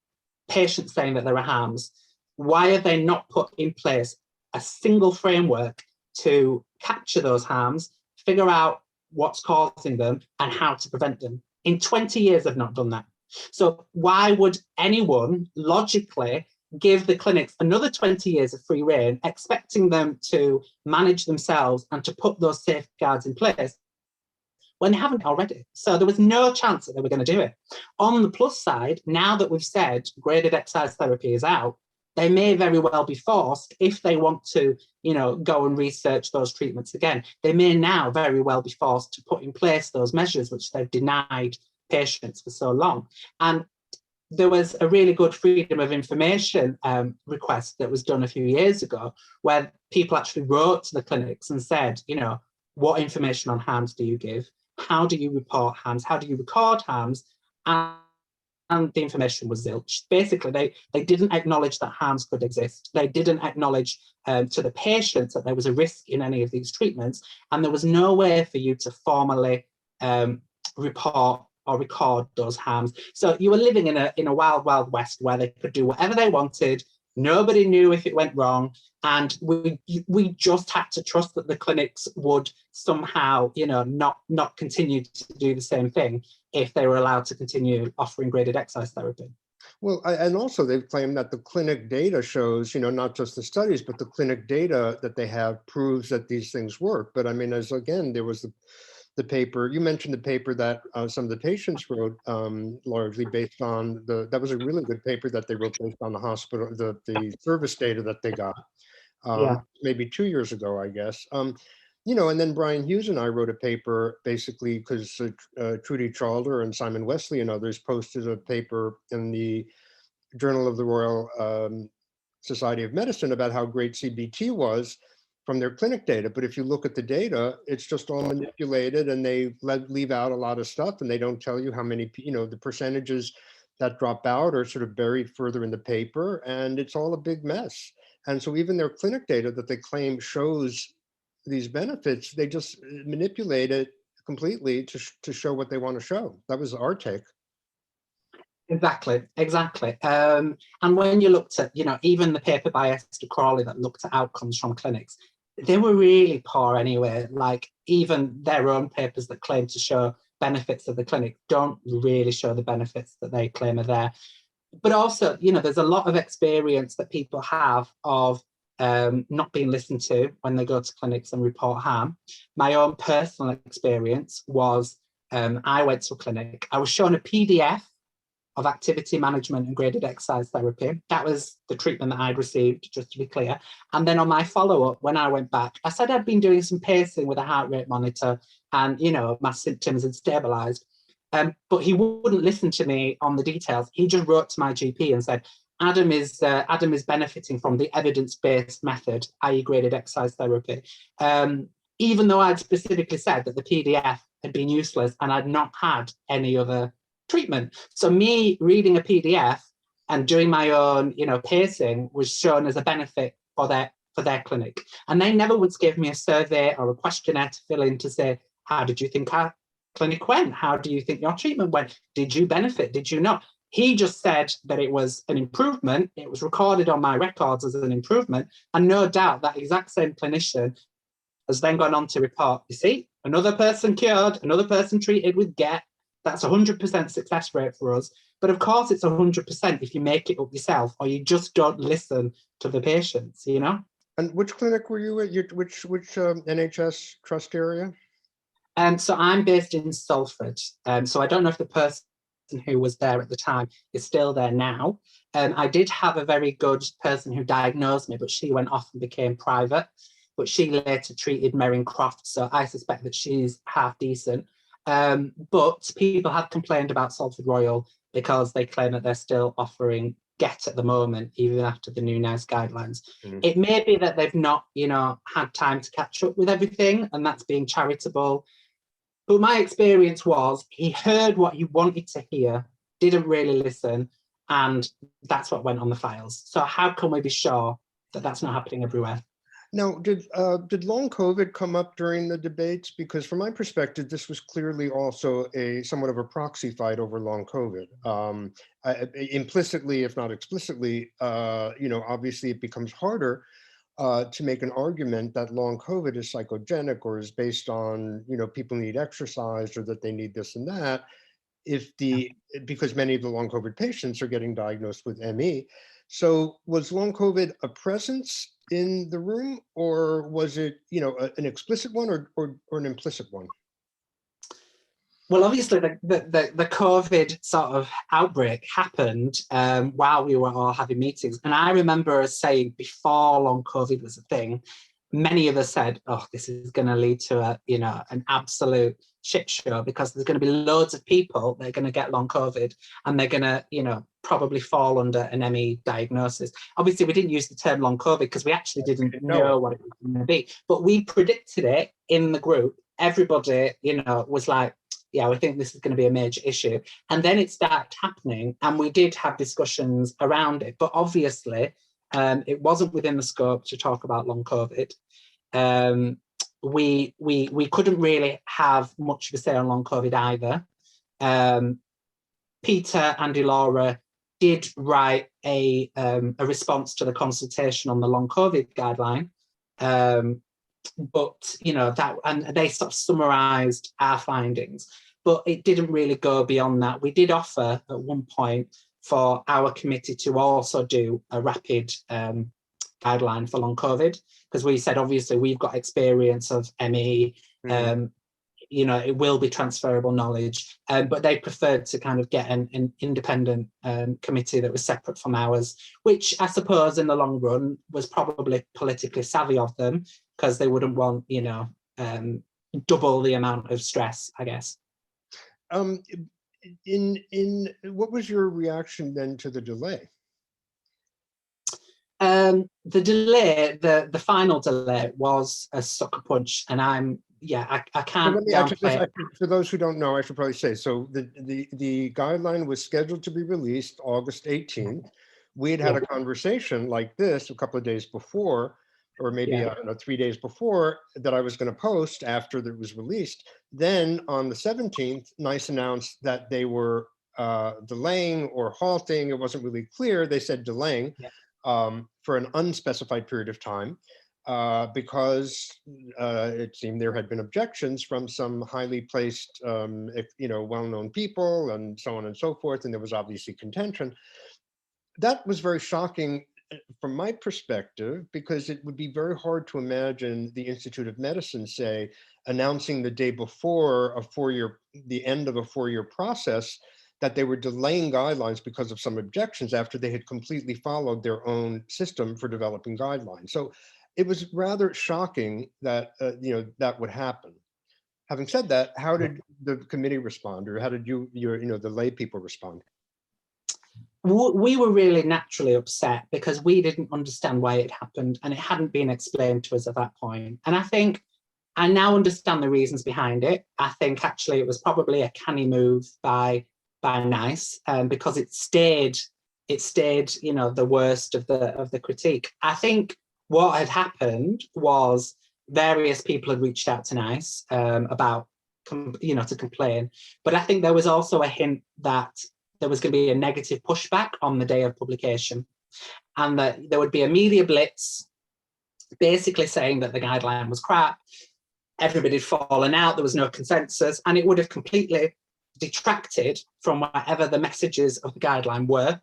patients saying that there are harms. Why have they not put in place a single framework to capture those harms, figure out what's causing them and how to prevent them? In 20 years, they've not done that. So why would anyone logically give the clinics another 20 years of free rein, expecting them to manage themselves and to put those safeguards in place when they haven't already? So there was no chance that they were going to do it. On the plus side, now that we've said graded exercise therapy is out, they may very well be forced, if they want to, go and research those treatments again, they may now very well be forced to put in place those measures which they've denied patients for so long. And there was a really good freedom of information request that was done a few years ago, where people actually wrote to the clinics and said, what information on harms do you give? How do you report harms? How do you record harms? And the information was zilch. Basically, they didn't acknowledge that harms could exist. They didn't acknowledge to the patients that there was a risk in any of these treatments, and there was no way for you to formally report or record those harms. So you were living in a wild, wild west where they could do whatever they wanted. Nobody knew if it went wrong, and we just had to trust that the clinics would somehow, not continue to do the same thing if they were allowed to continue offering graded exercise therapy. Well, and also they've claimed that the clinic data shows, not just the studies, but the clinic data that they have proves that these things work. But I mean, there was the paper, you mentioned the paper that some of the patients wrote, largely based on that was a really good paper that they wrote based on the hospital, the service data that they got, maybe 2 years ago, I guess. And then Brian Hughes and I wrote a paper basically because Trudy Chalder and Simon Wesley and others posted a paper in the Journal of the Royal Society of Medicine about how great CBT was from their clinic data. But if you look at the data, it's just all manipulated, and they leave out a lot of stuff, and they don't tell you how many, the percentages that drop out are sort of buried further in the paper, and it's all a big mess. And so even their clinic data that they claim shows these benefits, they just manipulate it completely to show what they want to show. That was our take. Exactly. And when you looked at, even the paper by Esther Crawley that looked at outcomes from clinics, they were really poor anyway. Like even their own papers that claim to show benefits of the clinic don't really show the benefits that they claim are there. but also, you know, there's a lot of experience that people have of not being listened to when they go to clinics and report harm. My own personal experience was I went to a clinic, I was shown a PDF of activity management and graded exercise therapy. That was the treatment that I'd received, just to be clear. And then on my follow-up, when I went back, I said I'd been doing some pacing with a heart rate monitor and, you know, my symptoms had stabilized. But he wouldn't listen to me on the details. He just wrote to my GP and said, Adam is benefiting from the evidence-based method, i.e. graded exercise therapy. Even though I'd specifically said that the PDF had been useless and I'd not had any other treatment. So me reading a PDF and doing my own, you know, pacing was shown as a benefit for their clinic. And they never once gave me a survey or a questionnaire to fill in to say, how did you think our clinic went? How do you think your treatment went? Did you benefit? Did you not? He just said that it was an improvement. It was recorded on my records as an improvement. And no doubt that exact same clinician has then gone on to report, you see, another person cured, another person treated with GET. That's 100% success rate for us. But of course, it's 100% if you make it up yourself or you just don't listen to the patients, you know? And which clinic were you at? Which NHS trust area? So I'm based in Salford. So I don't know if the person who was there at the time is still there now. I did have a very good person who diagnosed me, but she went off and became private. But she later treated Merin Croft, so I suspect that she's half decent. But people have complained about Salford Royal because they claim that they're still offering GET at the moment, even after the new NICE guidelines. Mm-hmm. It may be that they've not, you know, had time to catch up with everything, and that's being charitable. But my experience was he heard what he wanted to hear, didn't really listen, and that's what went on the files. So how can we be sure that that's not happening everywhere? Now, did long COVID come up during the debates? Because from my perspective, this was clearly also somewhat of a proxy fight over long COVID. Implicitly, if not explicitly, you know, obviously it becomes harder to make an argument that long COVID is psychogenic or is based on, you know, people need exercise or that they need this and that. Because many of the long COVID patients are getting diagnosed with ME. So was long COVID a presence in the room, or was it, you know, an explicit one or an implicit one? Well, obviously the COVID sort of outbreak happened while we were all having meetings. And I remember us saying before long COVID was a thing, many of us said, oh, this is going to lead to a, you know, an absolute shit show because there's going to be loads of people that are going to get long COVID and they're going to, you know, probably fall under an ME diagnosis. Obviously, we didn't use the term long COVID because we actually didn't know what it was going to be, but we predicted it in the group. Everybody, you know, was like, yeah, we think this is going to be a major issue. And then it started happening and we did have discussions around it, but obviously it wasn't within the scope to talk about long COVID. We couldn't really have much of a say on long COVID either. Peter and Laura did write a response to the consultation on the long COVID guideline. But, you know, that, and they sort of summarized our findings, but it didn't really go beyond that. We did offer at one point for our committee to also do a rapid guideline for long COVID, because we said, obviously, we've got experience of ME, you know, it will be transferable knowledge, but they preferred to kind of get an independent committee that was separate from ours, which I suppose in the long run was probably politically savvy of them, because they wouldn't want, you know, double the amount of stress, I guess. What was your reaction then to the delay? The delay, the final delay was a sucker punch, and I can't. For those who don't know, I should probably say, so the guideline was scheduled to be released August 18th. We had had a conversation like this a couple of days before, or maybe 3 days before, that I was going to post after it was released. Then on the 17th, NICE announced that they were delaying or halting. It wasn't really clear. They said delaying for an unspecified period of time. Because it seemed there had been objections from some highly placed, you know, well-known people and so on and so forth, and there was obviously contention. that was very shocking from my perspective, because it would be very hard to imagine the Institute of Medicine, say, announcing the day before the end of a 4-year process, that they were delaying guidelines because of some objections after they had completely followed their own system for developing guidelines. So it was rather shocking that that would happen. Having said that, how did the committee respond, or how did the lay people respond? We were really naturally upset because we didn't understand why it happened, and it hadn't been explained to us at that point. And I think I now understand the reasons behind it. I think actually it was probably a canny move by NICE, because it stayed, the worst of the critique. I think what had happened was various people had reached out to NICE about, to complain, but I think there was also a hint that there was going to be a negative pushback on the day of publication, and that there would be a media blitz basically saying that the guideline was crap, everybody had fallen out, there was no consensus, and it would have completely detracted from whatever the messages of the guideline were.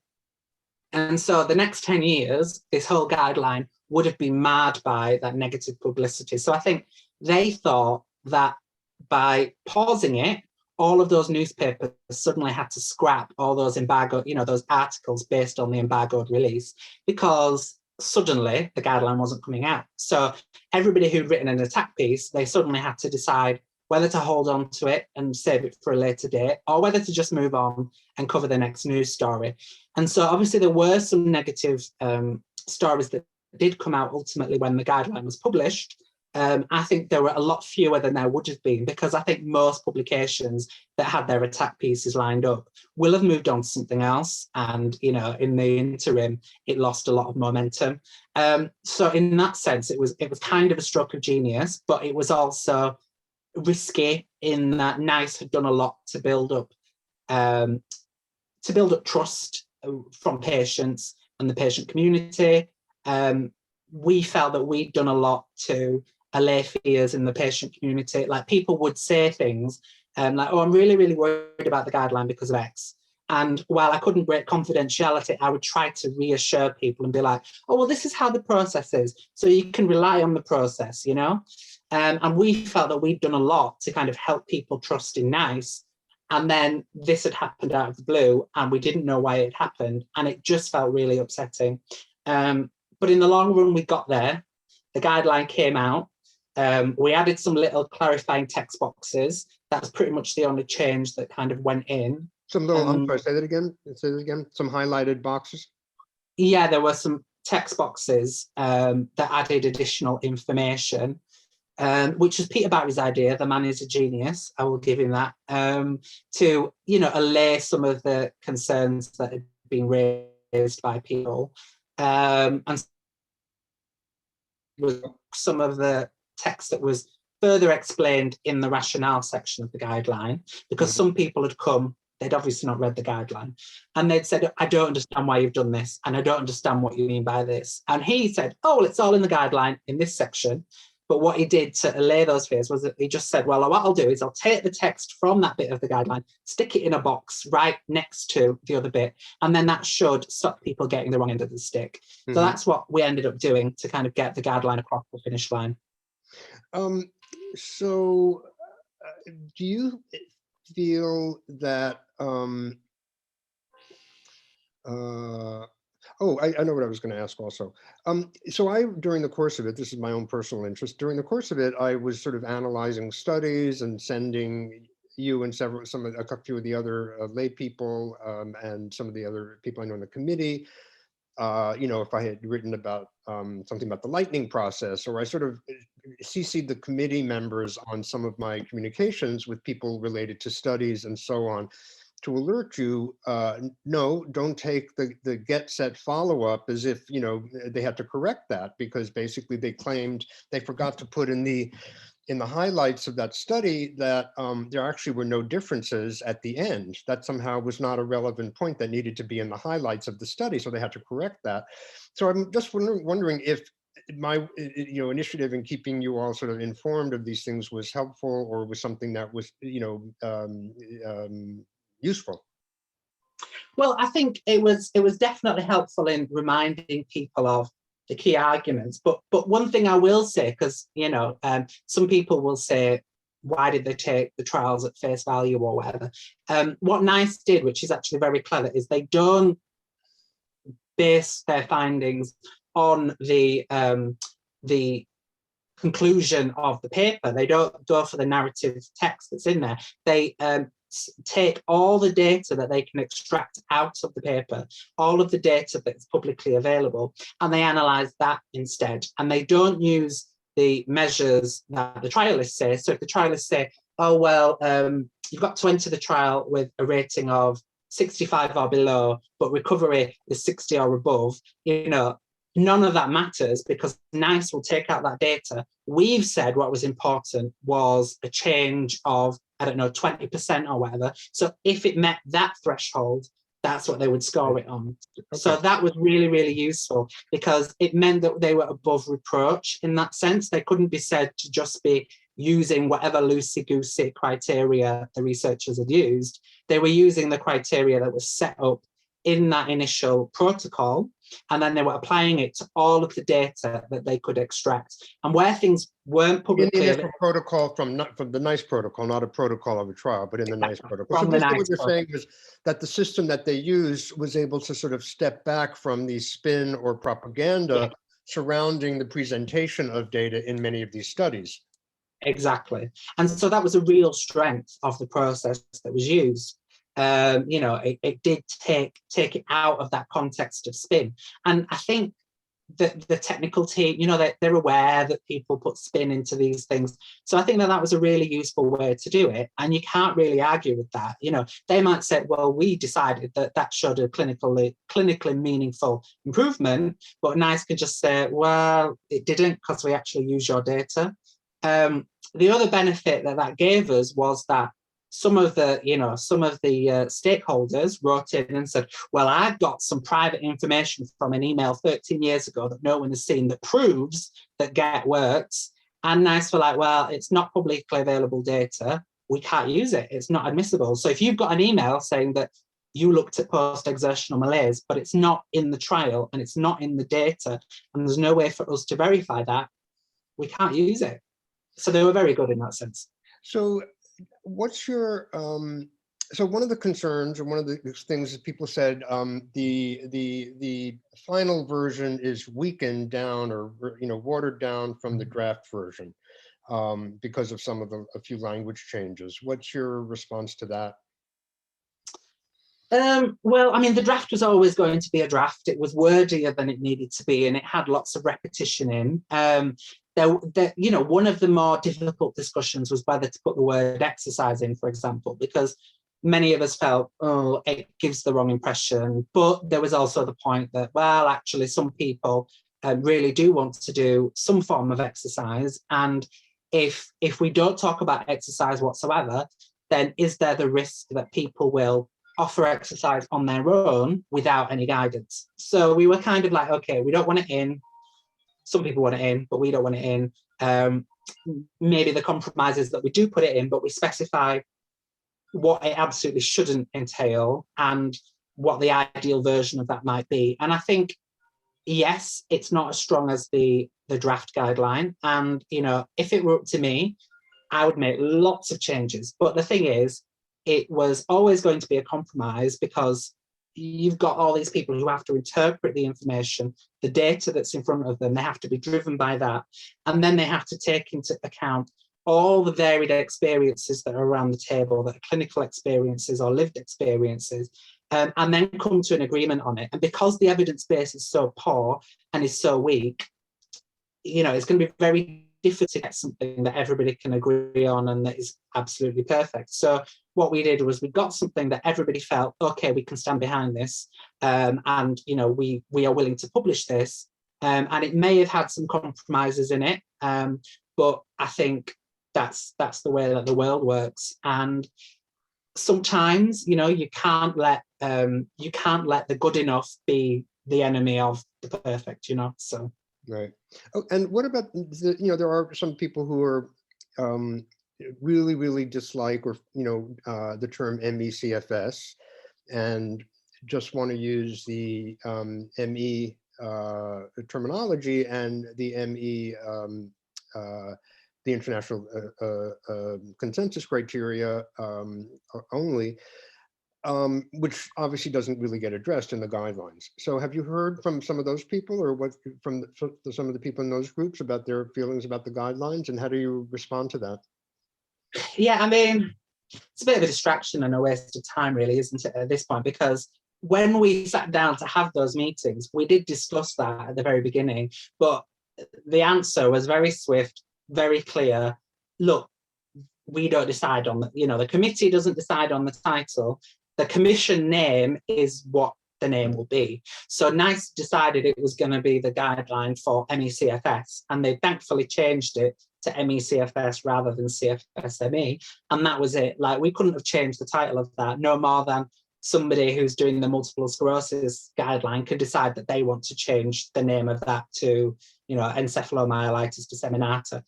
And so the next 10 years, this whole guideline would have been marred by that negative publicity. So I think they thought that by pausing it, all of those newspapers suddenly had to scrap all those embargo, those articles based on the embargoed release, because suddenly the guideline wasn't coming out. So everybody who'd written an attack piece, they suddenly had to decide whether to hold on to it and save it for a later date, or whether to just move on and cover the next news story. And so obviously there were some negative stories that did come out ultimately when the guideline was published. I think there were a lot fewer than there would have been, because I think most publications that had their attack pieces lined up will have moved on to something else. And, in the interim, it lost a lot of momentum. So in that sense, it was kind of a stroke of genius, but it was also risky in that NICE had done a lot to build up trust from patients and the patient community. We felt that we'd done a lot to allay fears in the patient community. Like, people would say things like, oh, I'm really, really worried about the guideline because of X. And while I couldn't break confidentiality, I would try to reassure people and be like, oh, well, this is how the process is. So you can rely on the process, and we felt that we'd done a lot to kind of help people trust in NICE. And then this had happened out of the blue, and we didn't know why it happened. And it just felt really upsetting. But in the long run, we got there. The guideline came out. We added some little clarifying text boxes. That's pretty much the only change that kind of went in. I'm sorry, say that again. Say that again. Some highlighted boxes. Yeah, there were some text boxes that added additional information, which was Peter Barry's idea. The man is a genius. I will give him that. To allay some of the concerns that had been raised by people, and was some of the text that was further explained in the rationale section of the guideline, because some people had come, they'd obviously not read the guideline, and they'd said, I don't understand why you've done this, and I don't understand what you mean by this. And he said, oh, well, it's all in the guideline in this section. But what he did to allay those fears was that he just said, well, what I'll do is I'll take the text from that bit of the guideline, stick it in a box right next to the other bit, and then that should stop people getting the wrong end of the stick. So that's what we ended up doing to kind of get the guideline across the finish line. So do you feel that I know what I was going to ask also. So during the course of it, this is my own personal interest, during the course of it, I was sort of analyzing studies and sending you and a few of the other lay people and some of the other people I know in the committee, if I had written about something about the lightning process, or I sort of CC'd the committee members on some of my communications with people related to studies and so on, to alert you, no, don't take the get set follow-up as if, they had to correct that, because basically they claimed they forgot to put in the highlights of that study that there actually were no differences at the end. That somehow was not a relevant point that needed to be in the highlights of the study, so they had to correct that. So I'm just wondering if my initiative in keeping you all sort of informed of these things was helpful, or was something that was useful. Well, I think it was definitely helpful in reminding people of the key arguments. But one thing I will say, because some people will say, why did they take the trials at face value or whatever? What NICE did, which is actually very clever, is they don't base their findings on the conclusion of the paper. They don't go for the narrative text that's in there. They take all the data that they can extract out of the paper, all of the data that's publicly available, and they analyze that instead. And they don't use the measures that the trialists say. So if the trialists say, oh, well, you've got to enter the trial with a rating of 65 or below, but recovery is 60 or above, none of that matters, because NICE will take out that data. We've said what was important was a change of, 20% or whatever. So if it met that threshold, that's what they would score it on. Okay. So that was really, really useful, because it meant that they were above reproach in that sense. They couldn't be said to just be using whatever loosey-goosey criteria the researchers had used. They were using the criteria that was set up in that initial protocol, and then they were applying it to all of the data that they could extract. And where things weren't publicly in the initial protocol from the NICE protocol, not a protocol of a trial, but in the NICE protocol. So basically what you're saying is that the system that they used was able to sort of step back from the spin or propaganda surrounding the presentation of data in many of these studies. Exactly. And so that was a real strength of the process that was used. It did take it out of that context of spin. And I think that the technical team, they're aware that people put spin into these things. So I think that was a really useful way to do it. And you can't really argue with that. They might say, well, we decided that showed a clinically meaningful improvement, but NICE can just say, well, it didn't, because we actually use your data. The other benefit that gave us was that some of the stakeholders wrote in and said, well, I've got some private information from an email 13 years ago that no one has seen that proves that GET works. And NICE were like, well, it's not publicly available data. We can't use it. It's not admissible. So if you've got an email saying that you looked at post-exertional malaise, but it's not in the trial and it's not in the data, and there's no way for us to verify that, we can't use it. So they were very good in that sense. So what's your, so one of the concerns, or one of the things that people said, the final version is weakened down, or watered down from the draft version because of a few language changes. What's your response to that? Well, I mean, the draft was always going to be a draft. It was wordier than it needed to be, and it had lots of repetition in. One of the more difficult discussions was whether to put the word exercise in, for example, because many of us felt, oh, it gives the wrong impression. But there was also the point that, well, actually, some people really do want to do some form of exercise. And if we don't talk about exercise whatsoever, then is there the risk that people will offer exercise on their own without any guidance? So we were kind of like, okay, we don't want it in. Some people want it in, but we don't want it in. Maybe the compromise is that we do put it in, but we specify what it absolutely shouldn't entail and what the ideal version of that might be. And I think, yes, it's not as strong as the draft guideline. And, if it were up to me, I would make lots of changes. But the thing is, it was always going to be a compromise, because you've got all these people who have to interpret the information, the data that's in front of them. They have to be driven by that. And then they have to take into account all the varied experiences that are around the table, that are clinical experiences or lived experiences, and then come to an agreement on it. And because the evidence base is so poor and is so weak, it's going to be very difficult to get something that everybody can agree on and that is absolutely perfect. So what we did was we got something that everybody felt, okay, we can stand behind this, and we are willing to publish this, and it may have had some compromises in it, but I think that's the way that the world works. And sometimes you can't let the good enough be the enemy of the perfect, so. Right. Oh, and what about there are some people who are really, really dislike, or the term MECFS, and just want to use the ME terminology and the ME, the international consensus criteria only, which obviously doesn't really get addressed in the guidelines. So have you heard from some of those people, or what from some of the people in those groups about their feelings about the guidelines, and how do you respond to that? Yeah, I mean, it's a bit of a distraction and a waste of time, really, isn't it, at this point? Because when we sat down to have those meetings, we did discuss that at the very beginning, but the answer was very swift, very clear. Look, we don't decide on the committee doesn't decide on the title. The commission name is what the name will be. So NICE decided it was going to be the guideline for MECFS, and they thankfully changed it to MECFS rather than CFSME, and that was it. Like, we couldn't have changed the title of that, no more than somebody who's doing the multiple sclerosis guideline could decide that they want to change the name of that to, encephalomyelitis disseminata.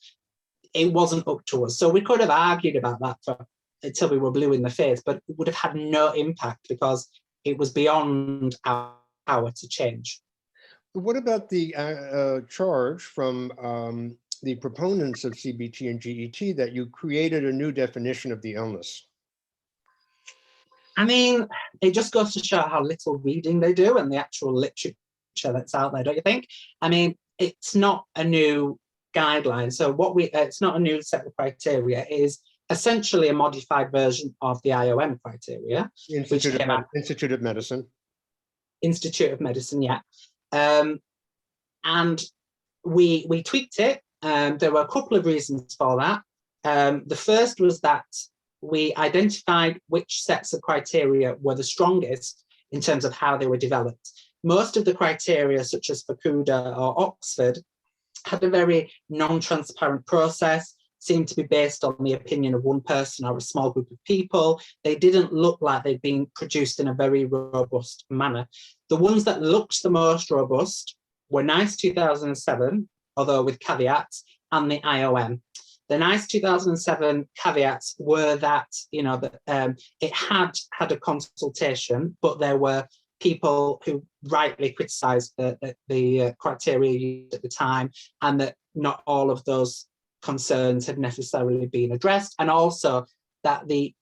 It wasn't up to us. So we could have argued about that until we were blue in the face, but it would have had no impact because it was beyond our power to change. What about the charge from the proponents of CBT and GET that you created a new definition of the illness? I mean, it just goes to show how little reading they do and the actual literature that's out there, don't you think? I mean, it's not a new guideline. So it's not a new set of criteria. It is essentially a modified version of the IOM criteria. Institute of Medicine. Institute of Medicine, yeah. And we tweaked it. There were a couple of reasons for that. The first was that we identified which sets of criteria were the strongest in terms of how they were developed. Most of the criteria, such as Fukuda or Oxford, had a very non-transparent process, seemed to be based on the opinion of one person or a small group of people. They didn't look like they'd been produced in a very robust manner. The ones that looked the most robust were NICE 2007, although with caveats, and the IOM. The NICE 2007 caveats were that, it had a consultation, but there were people who rightly criticised the criteria used at the time, and that not all of those concerns had necessarily been addressed, and also that the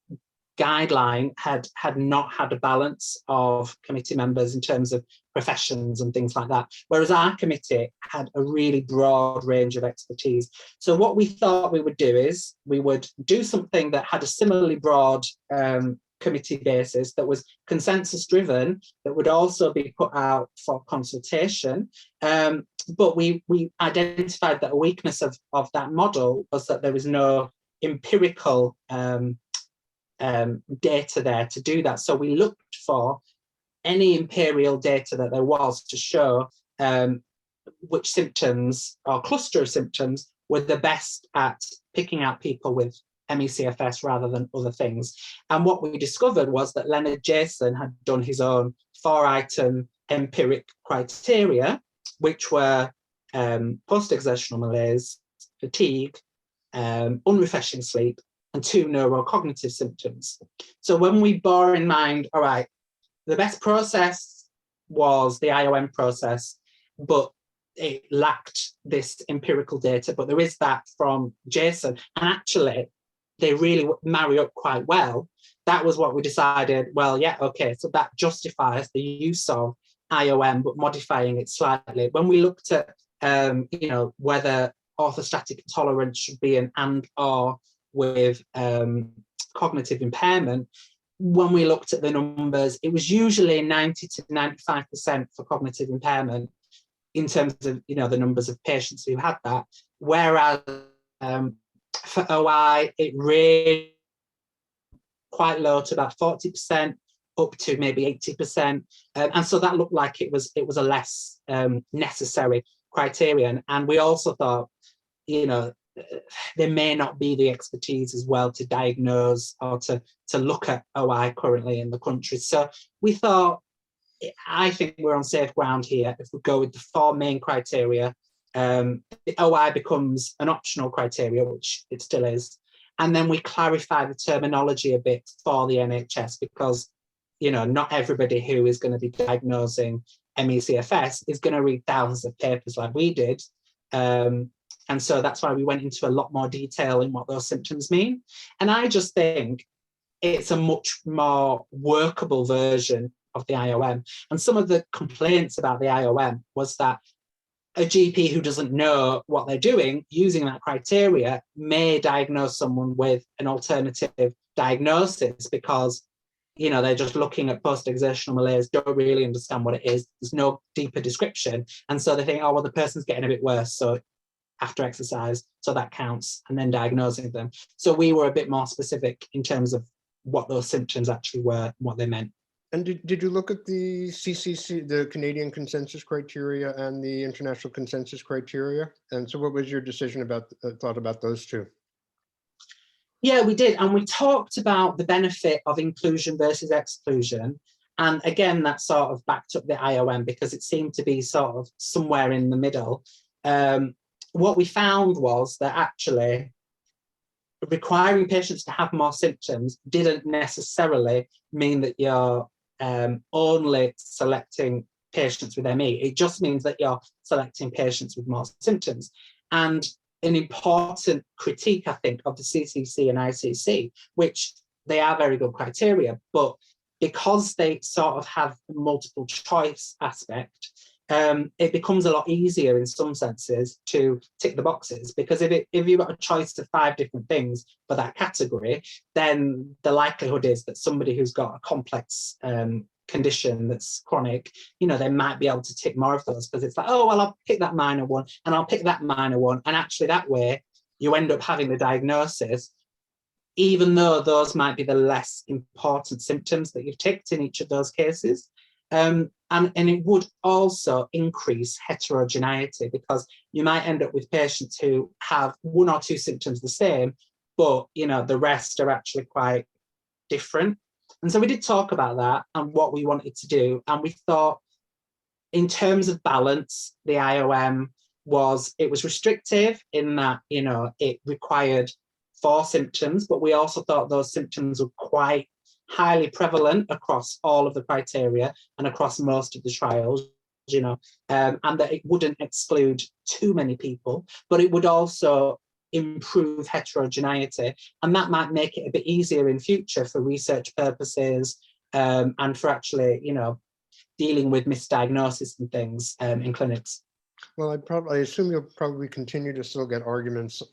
guideline had not had a balance of committee members in terms of professions and things like that, whereas our committee had a really broad range of expertise. So what we thought we would do is we would do something that had a similarly broad committee basis, that was consensus driven, that would also be put out for consultation. But we identified that a weakness of that model was that there was no empirical data there to do that. So we looked for any imperial data that there was to show which symptoms or cluster of symptoms were the best at picking out people with MECFS rather than other things. And what we discovered was that Leonard Jason had done his own 4-item empiric criteria, which were post-exertional malaise, fatigue, unrefreshing sleep, and 2 neurocognitive symptoms. So when we bore in mind, all right, the best process was the IOM process, but it lacked this empirical data, but there is that from Jason. And actually, they really marry up quite well. That was what we decided, well, yeah, okay, so that justifies the use of IOM, but modifying it slightly. When we looked at, whether orthostatic intolerance should be an and/or with cognitive impairment, when we looked at the numbers, it was usually 90 to 95% for cognitive impairment in terms of, the numbers of patients who had that. Whereas for OI, it ranged quite low to about 40%, up to maybe 80%. And so that looked like it was a less necessary criterion. And we also thought, there may not be the expertise as well to diagnose or to look at OI currently in the country. So we thought, I think we're on safe ground here if we go with the 4 main criteria. The OI becomes an optional criteria, which it still is. And then we clarify the terminology a bit for the NHS, because not everybody who is going to be diagnosing ME/CFS is going to read thousands of papers like we did. And so that's why we went into a lot more detail in what those symptoms mean. And I just think it's a much more workable version of the IOM. And some of the complaints about the IOM was that a GP who doesn't know what they're doing using that criteria may diagnose someone with an alternative diagnosis because, they're just looking at post-exertional malaise, don't really understand what it is. There's no deeper description. And so they think, oh, well, the person's getting a bit worse. So after exercise, so that counts, and then diagnosing them. So we were a bit more specific in terms of what those symptoms actually were and what they meant. And did you look at the CCC, the Canadian consensus criteria and the international consensus criteria? And so what was your decision thought about those two? Yeah, we did. And we talked about the benefit of inclusion versus exclusion. And again, that sort of backed up the IOM because it seemed to be sort of somewhere in the middle. What we found was that actually requiring patients to have more symptoms didn't necessarily mean that you're only selecting patients with ME. It just means that you're selecting patients with more symptoms. And an important critique, I think, of the CCC and ICC, which they are very good criteria, but because they sort of have a multiple choice aspect, it becomes a lot easier in some senses to tick the boxes, because if you've got a choice of 5 different things for that category, then the likelihood is that somebody who's got a complex condition that's chronic, they might be able to tick more of those, because it's like, oh, well, I'll pick that minor one and I'll pick that minor one. And actually that way you end up having the diagnosis, even though those might be the less important symptoms that you've ticked in each of those cases. And it would also increase heterogeneity, because you might end up with patients who have 1 or 2 symptoms the same, but the rest are actually quite different. And so we did talk about that and what we wanted to do. And we thought, in terms of balance, the IOM was restrictive in that, it required 4 symptoms, but we also thought those symptoms were quite highly prevalent across all of the criteria and across most of the trials, and that it wouldn't exclude too many people, but it would also improve heterogeneity. And that might make it a bit easier in future for research purposes, and for actually, dealing with misdiagnosis and things in clinics. Well, I assume you'll probably continue to still get arguments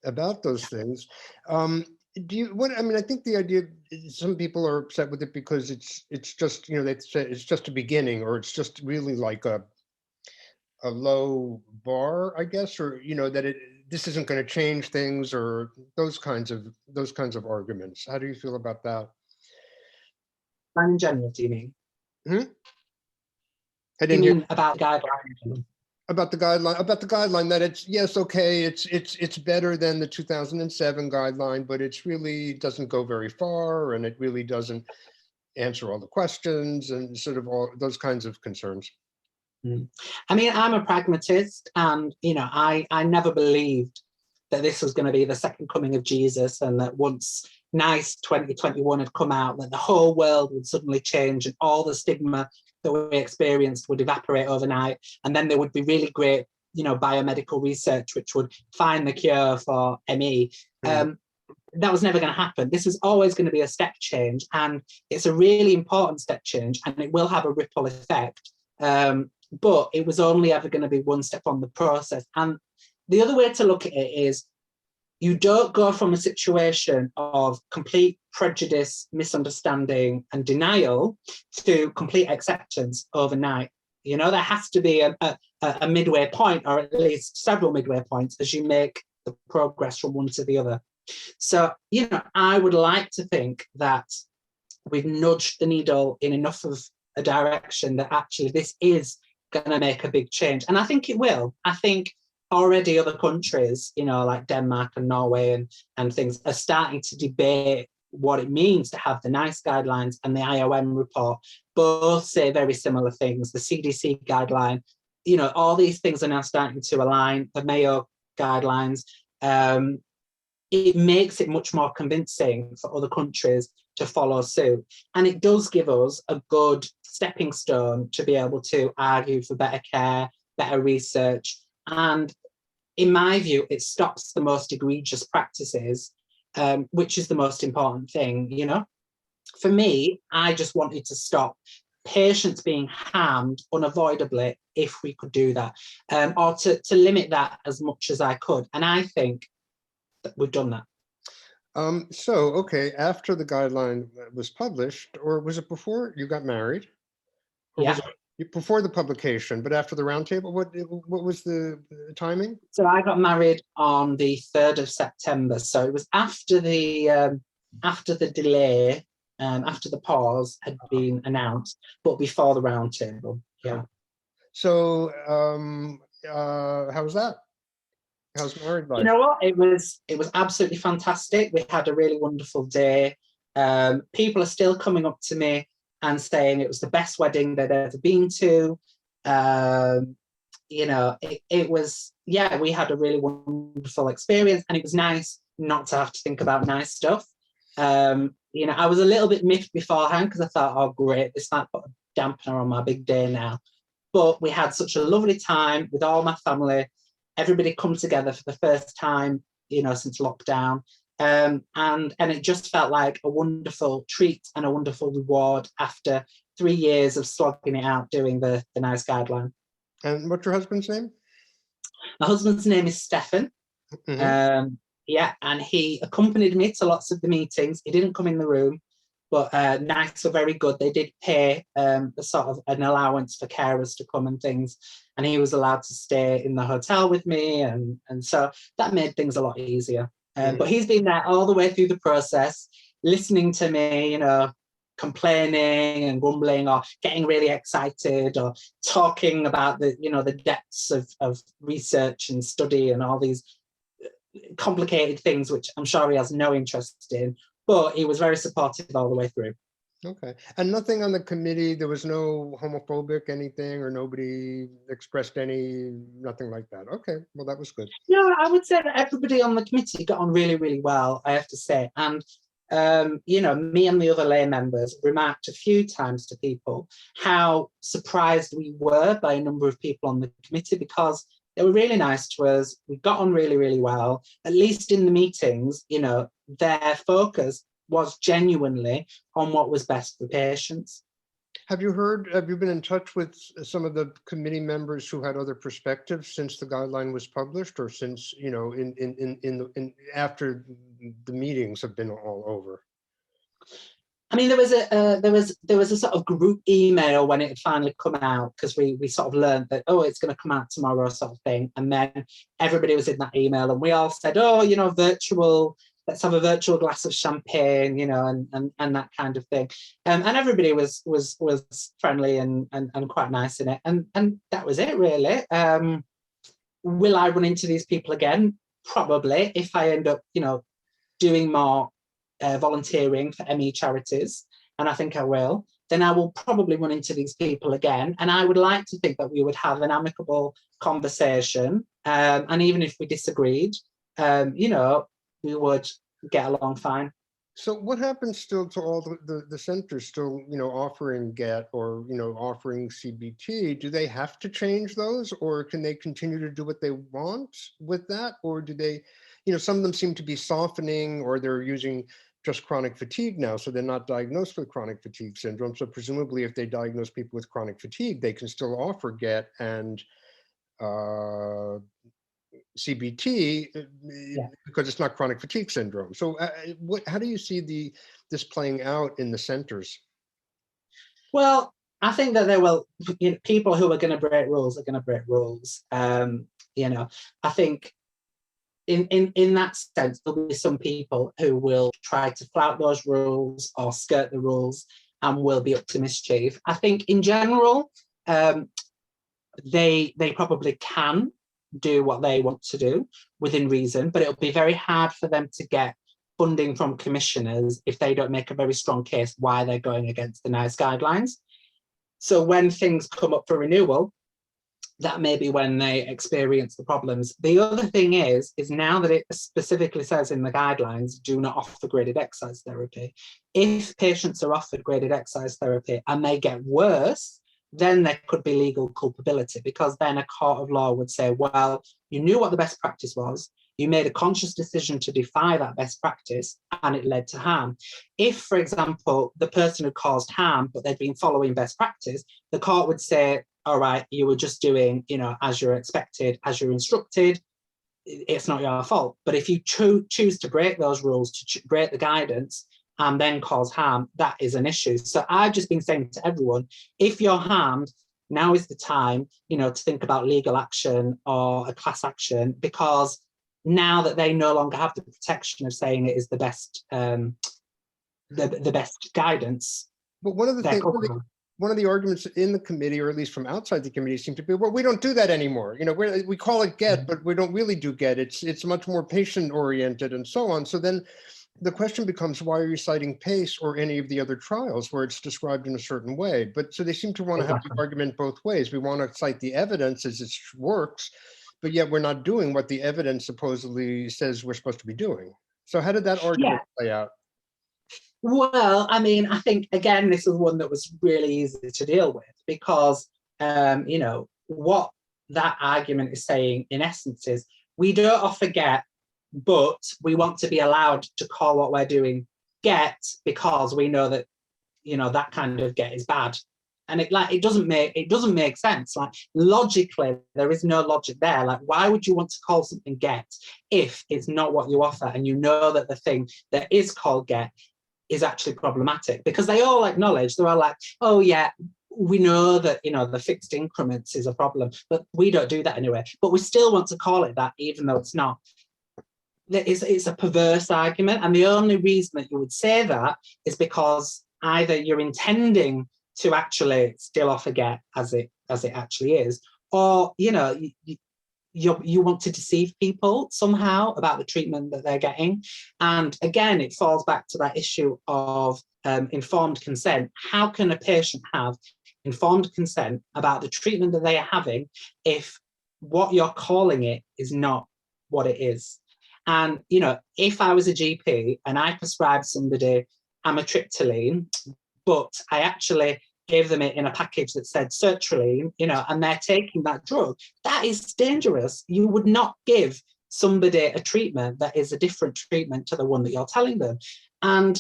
about those things. I think the idea, some people are upset with it because it's just, they say it's just a beginning, or it's just really like a low bar, I guess, or, that this isn't going to change things, or those kinds of arguments. How do you feel about that? In general, do you mean? I didn't hear about guidelines. About the guideline, that it's, yes, okay, it's better than the 2007 guideline, but it's really doesn't go very far, and it really doesn't answer all the questions, and sort of all those kinds of concerns. I mean, I'm a pragmatist, and I never believed that this was going to be the second coming of Jesus, and that once NICE 2021 had come out, that the whole world would suddenly change and all the stigma that we experienced would evaporate overnight, and then there would be really great, biomedical research which would find the cure for ME. That was never going to happen. This was always going to be a step change, and it's a really important step change, and it will have a ripple effect. But it was only ever going to be one step on the process. And the other way to look at it is, you don't go from a situation of complete prejudice, misunderstanding, and denial to complete acceptance overnight. There has to be a midway point, or at least several midway points, as you make the progress from one to the other. So, I would like to think that we've nudged the needle in enough of a direction that actually this is going to make a big change. And I think it will. I think already other countries, like Denmark and Norway and things, are starting to debate what it means to have the NICE guidelines and the IOM report. Both say very similar things. The CDC guideline, all these things are now starting to align. The Mayo guidelines, it makes it much more convincing for other countries to follow suit. And it does give us a good stepping stone to be able to argue for better care, better research. And in my view, it stops the most egregious practices, which is the most important thing, you know. For me, I just wanted to stop patients being harmed unavoidably if we could do that, or to limit that as much as I could. And I think that we've done that. So, okay, after the guideline was published, or was it before you got married? Or was it before the publication, but after the roundtable? What was the timing? So I got married on the 3rd of September. So it was after the delay, after the pause had been announced, but before the roundtable. Yeah. So how was that? How's married life? You know what? It was absolutely fantastic. We had a really wonderful day. People are still coming up to me and saying it was the best wedding they'd ever been to. You know, it was, yeah, we had a really wonderful experience, and it was nice not to have to think about nice stuff. You know, I was a little bit miffed beforehand because I thought, oh, great, this might put a dampener on my big day now. But we had such a lovely time with all my family. Everybody come together for the first time, you know, since lockdown. And it just felt like a wonderful treat and a wonderful reward after 3 years of slogging it out doing the NICE guideline. And what's your husband's name? My husband's name is Stefan. Mm-hmm. Yeah, and he accompanied me to lots of the meetings. He didn't come in the room, but NICE were very good. They did pay a sort of an allowance for carers to come and things, and he was allowed to stay in the hotel with me, and so that made things a lot easier. But he's been there all the way through the process, listening to me, you know, complaining and grumbling, or getting really excited, or talking about the, you know, the depths of research and study and all these complicated things, which I'm sure he has no interest in. But he was very supportive all the way through. Okay. And nothing on the committee, there was no homophobic anything, or nobody expressed nothing like that? Okay, well, that was good. No, I would say that everybody on the committee got on really, really well, I have to say. And, you know, me and the other lay members remarked a few times to people how surprised we were by a number of people on the committee, because they were really nice to us. We got on really, really well. At least in the meetings, you know, their focus was genuinely on what was best for patients. Have you been in touch with some of the committee members who had other perspectives since the guideline was published, or since, you know, after the meetings have been all over? I mean, there was a sort of group email when it had finally come out, because we sort of learned that, oh, it's going to come out tomorrow, sort of thing. And then everybody was in that email, and we all said, oh, you know, let's have a virtual glass of champagne, you know, and that kind of thing. And everybody was friendly and quite nice in it. And that was it, really. Will I run into these people again? Probably, if I end up, you know, doing more volunteering for ME charities, and I think I will, then I will probably run into these people again. And I would like to think that we would have an amicable conversation. And even if we disagreed, you know, we would get along fine. So what happens still to all the centers still, you know, offering GET, or, you know, offering CBT? Do they have to change those, or can they continue to do what they want with that? Or do they, you know, some of them seem to be softening, or they're using just chronic fatigue now, so they're not diagnosed with chronic fatigue syndrome. So presumably if they diagnose people with chronic fatigue, they can still offer GET and CBT, because it's not chronic fatigue syndrome. So how do you see this playing out in the centers? Well, I think that there will, you know, people who are going to break rules are going to break rules. You know, I think in that sense, there'll be some people who will try to flout those rules or skirt the rules and will be up to mischief. I think in general, they probably can do what they want to do within reason, but it'll be very hard for them to get funding from commissioners if they don't make a very strong case why they're going against the NICE guidelines. So when things come up for renewal, that may be when they experience the problems. The other thing is now that it specifically says in the guidelines, do not offer graded exercise therapy. If patients are offered graded exercise therapy and they get worse, then there could be legal culpability, because then a court of law would say, well, you knew what the best practice was, you made a conscious decision to defy that best practice, and it led to harm. If, for example, the person had caused harm, but they'd been following best practice, the court would say, all right, you were just doing, as you're expected, as you're instructed, it's not your fault. But if you choose to break those rules, to break the guidance, and then cause harm, that is an issue. So I've just been saying to everyone, if you're harmed, now is the time, to think about legal action or a class action, because now that they no longer have the protection of saying it is the best, the best guidance. But one of the arguments in the committee, or at least from outside the committee, seemed to be, well, we don't do that anymore. We call it GET, but we don't really do GET. It's much more patient oriented and so on. So then the question becomes, why are you citing PACE or any of the other trials where it's described in a certain way? But so they seem to want to have the argument both ways. We want to cite the evidence as it works, but yet we're not doing what the evidence supposedly says we're supposed to be doing. So how did that argument play out? Well, I mean, I think, again, this is one that was really easy to deal with, because, what that argument is saying, in essence, is we don't offer GET, but we want to be allowed to call what we're doing GET, because we know that, that kind of GET is bad. And it doesn't make sense. Like, logically, there is no logic there. Like, why would you want to call something GET if it's not what you offer, and you know that the thing that is called GET is actually problematic? Because they all acknowledge, they're all like, oh yeah, we know that, the fixed increments is a problem, but we don't do that anyway. But we still want to call it that, even though it's not. It's a perverse argument. And the only reason that you would say that is because either you're intending to actually still offer GET as it actually is, or, you want to deceive people somehow about the treatment that they're getting. And again, it falls back to that issue of informed consent. How can a patient have informed consent about the treatment that they are having if what you're calling it is not what it is? And, if I was a GP and I prescribed somebody amitriptyline, but I actually gave them it in a package that said sertraline, and they're taking that drug, that is dangerous. You would not give somebody a treatment that is a different treatment to the one that you're telling them. And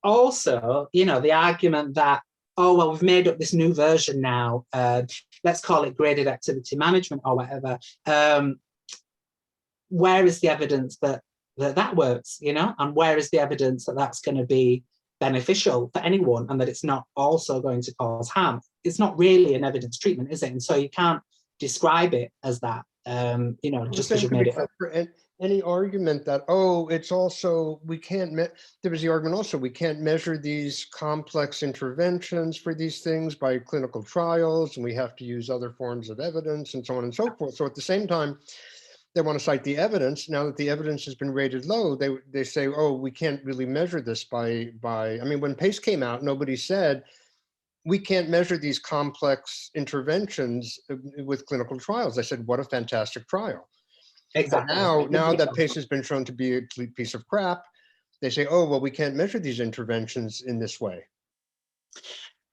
also, the argument that, oh, well, we've made up this new version now, let's call it graded activity management or whatever. Where is the evidence that works, and where is the evidence that that's going to be beneficial for anyone, and that it's not also going to cause harm? It's not really an evidence treatment, is it? And so you can't describe it as that, just because you've made it up. Any argument that, oh, it's also, we can't, there was the argument also, we can't measure these complex interventions for these things by clinical trials, and we have to use other forms of evidence and so on and so forth. So at the same time, they want to cite the evidence. Now that the evidence has been rated low, they say, oh, we can't really measure this by, I mean, when PACE came out, nobody said, we can't measure these complex interventions with clinical trials. They said, what a fantastic trial. Exactly. Now that PACE has been shown to be a complete piece of crap, they say, oh, well, we can't measure these interventions in this way.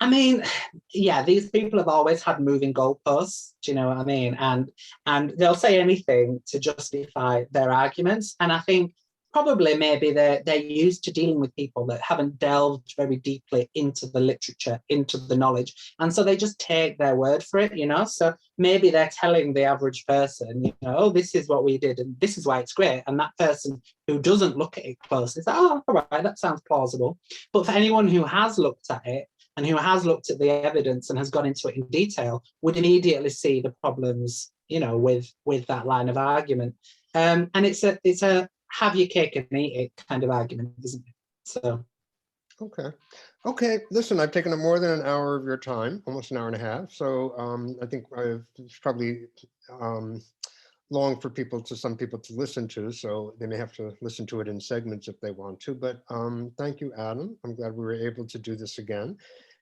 I mean, yeah, these people have always had moving goalposts, do you know what I mean? And they'll say anything to justify their arguments. And I think probably maybe they're used to dealing with people that haven't delved very deeply into the literature, into the knowledge. And so they just take their word for it, So maybe they're telling the average person, oh, this is what we did and this is why it's great. And that person who doesn't look at it closely is like, oh, all right, that sounds plausible. But for anyone who has looked at it, and who has looked at the evidence and has gone into it in detail, would immediately see the problems, with that line of argument. And it's a have your cake and eat it kind of argument, isn't it? So. Okay. Listen, I've taken up more than an hour of your time, almost an hour and a half. So I think it's probably long for some people to listen to, so they may have to listen to it in segments if they want to. But thank you, Adam. I'm glad we were able to do this again.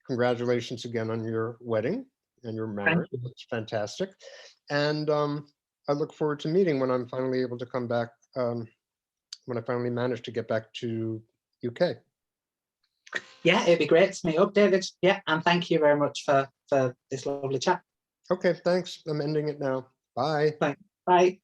Congratulations again on your wedding. and you're Thank married. you. It's fantastic. And I look forward to meeting when I'm finally able to come back, when I finally manage to get back to UK. Yeah, it'd be great to meet up, David. Yeah, and thank you very much for this lovely chat. Okay, thanks. I'm ending it now. Bye. Thanks. Bye.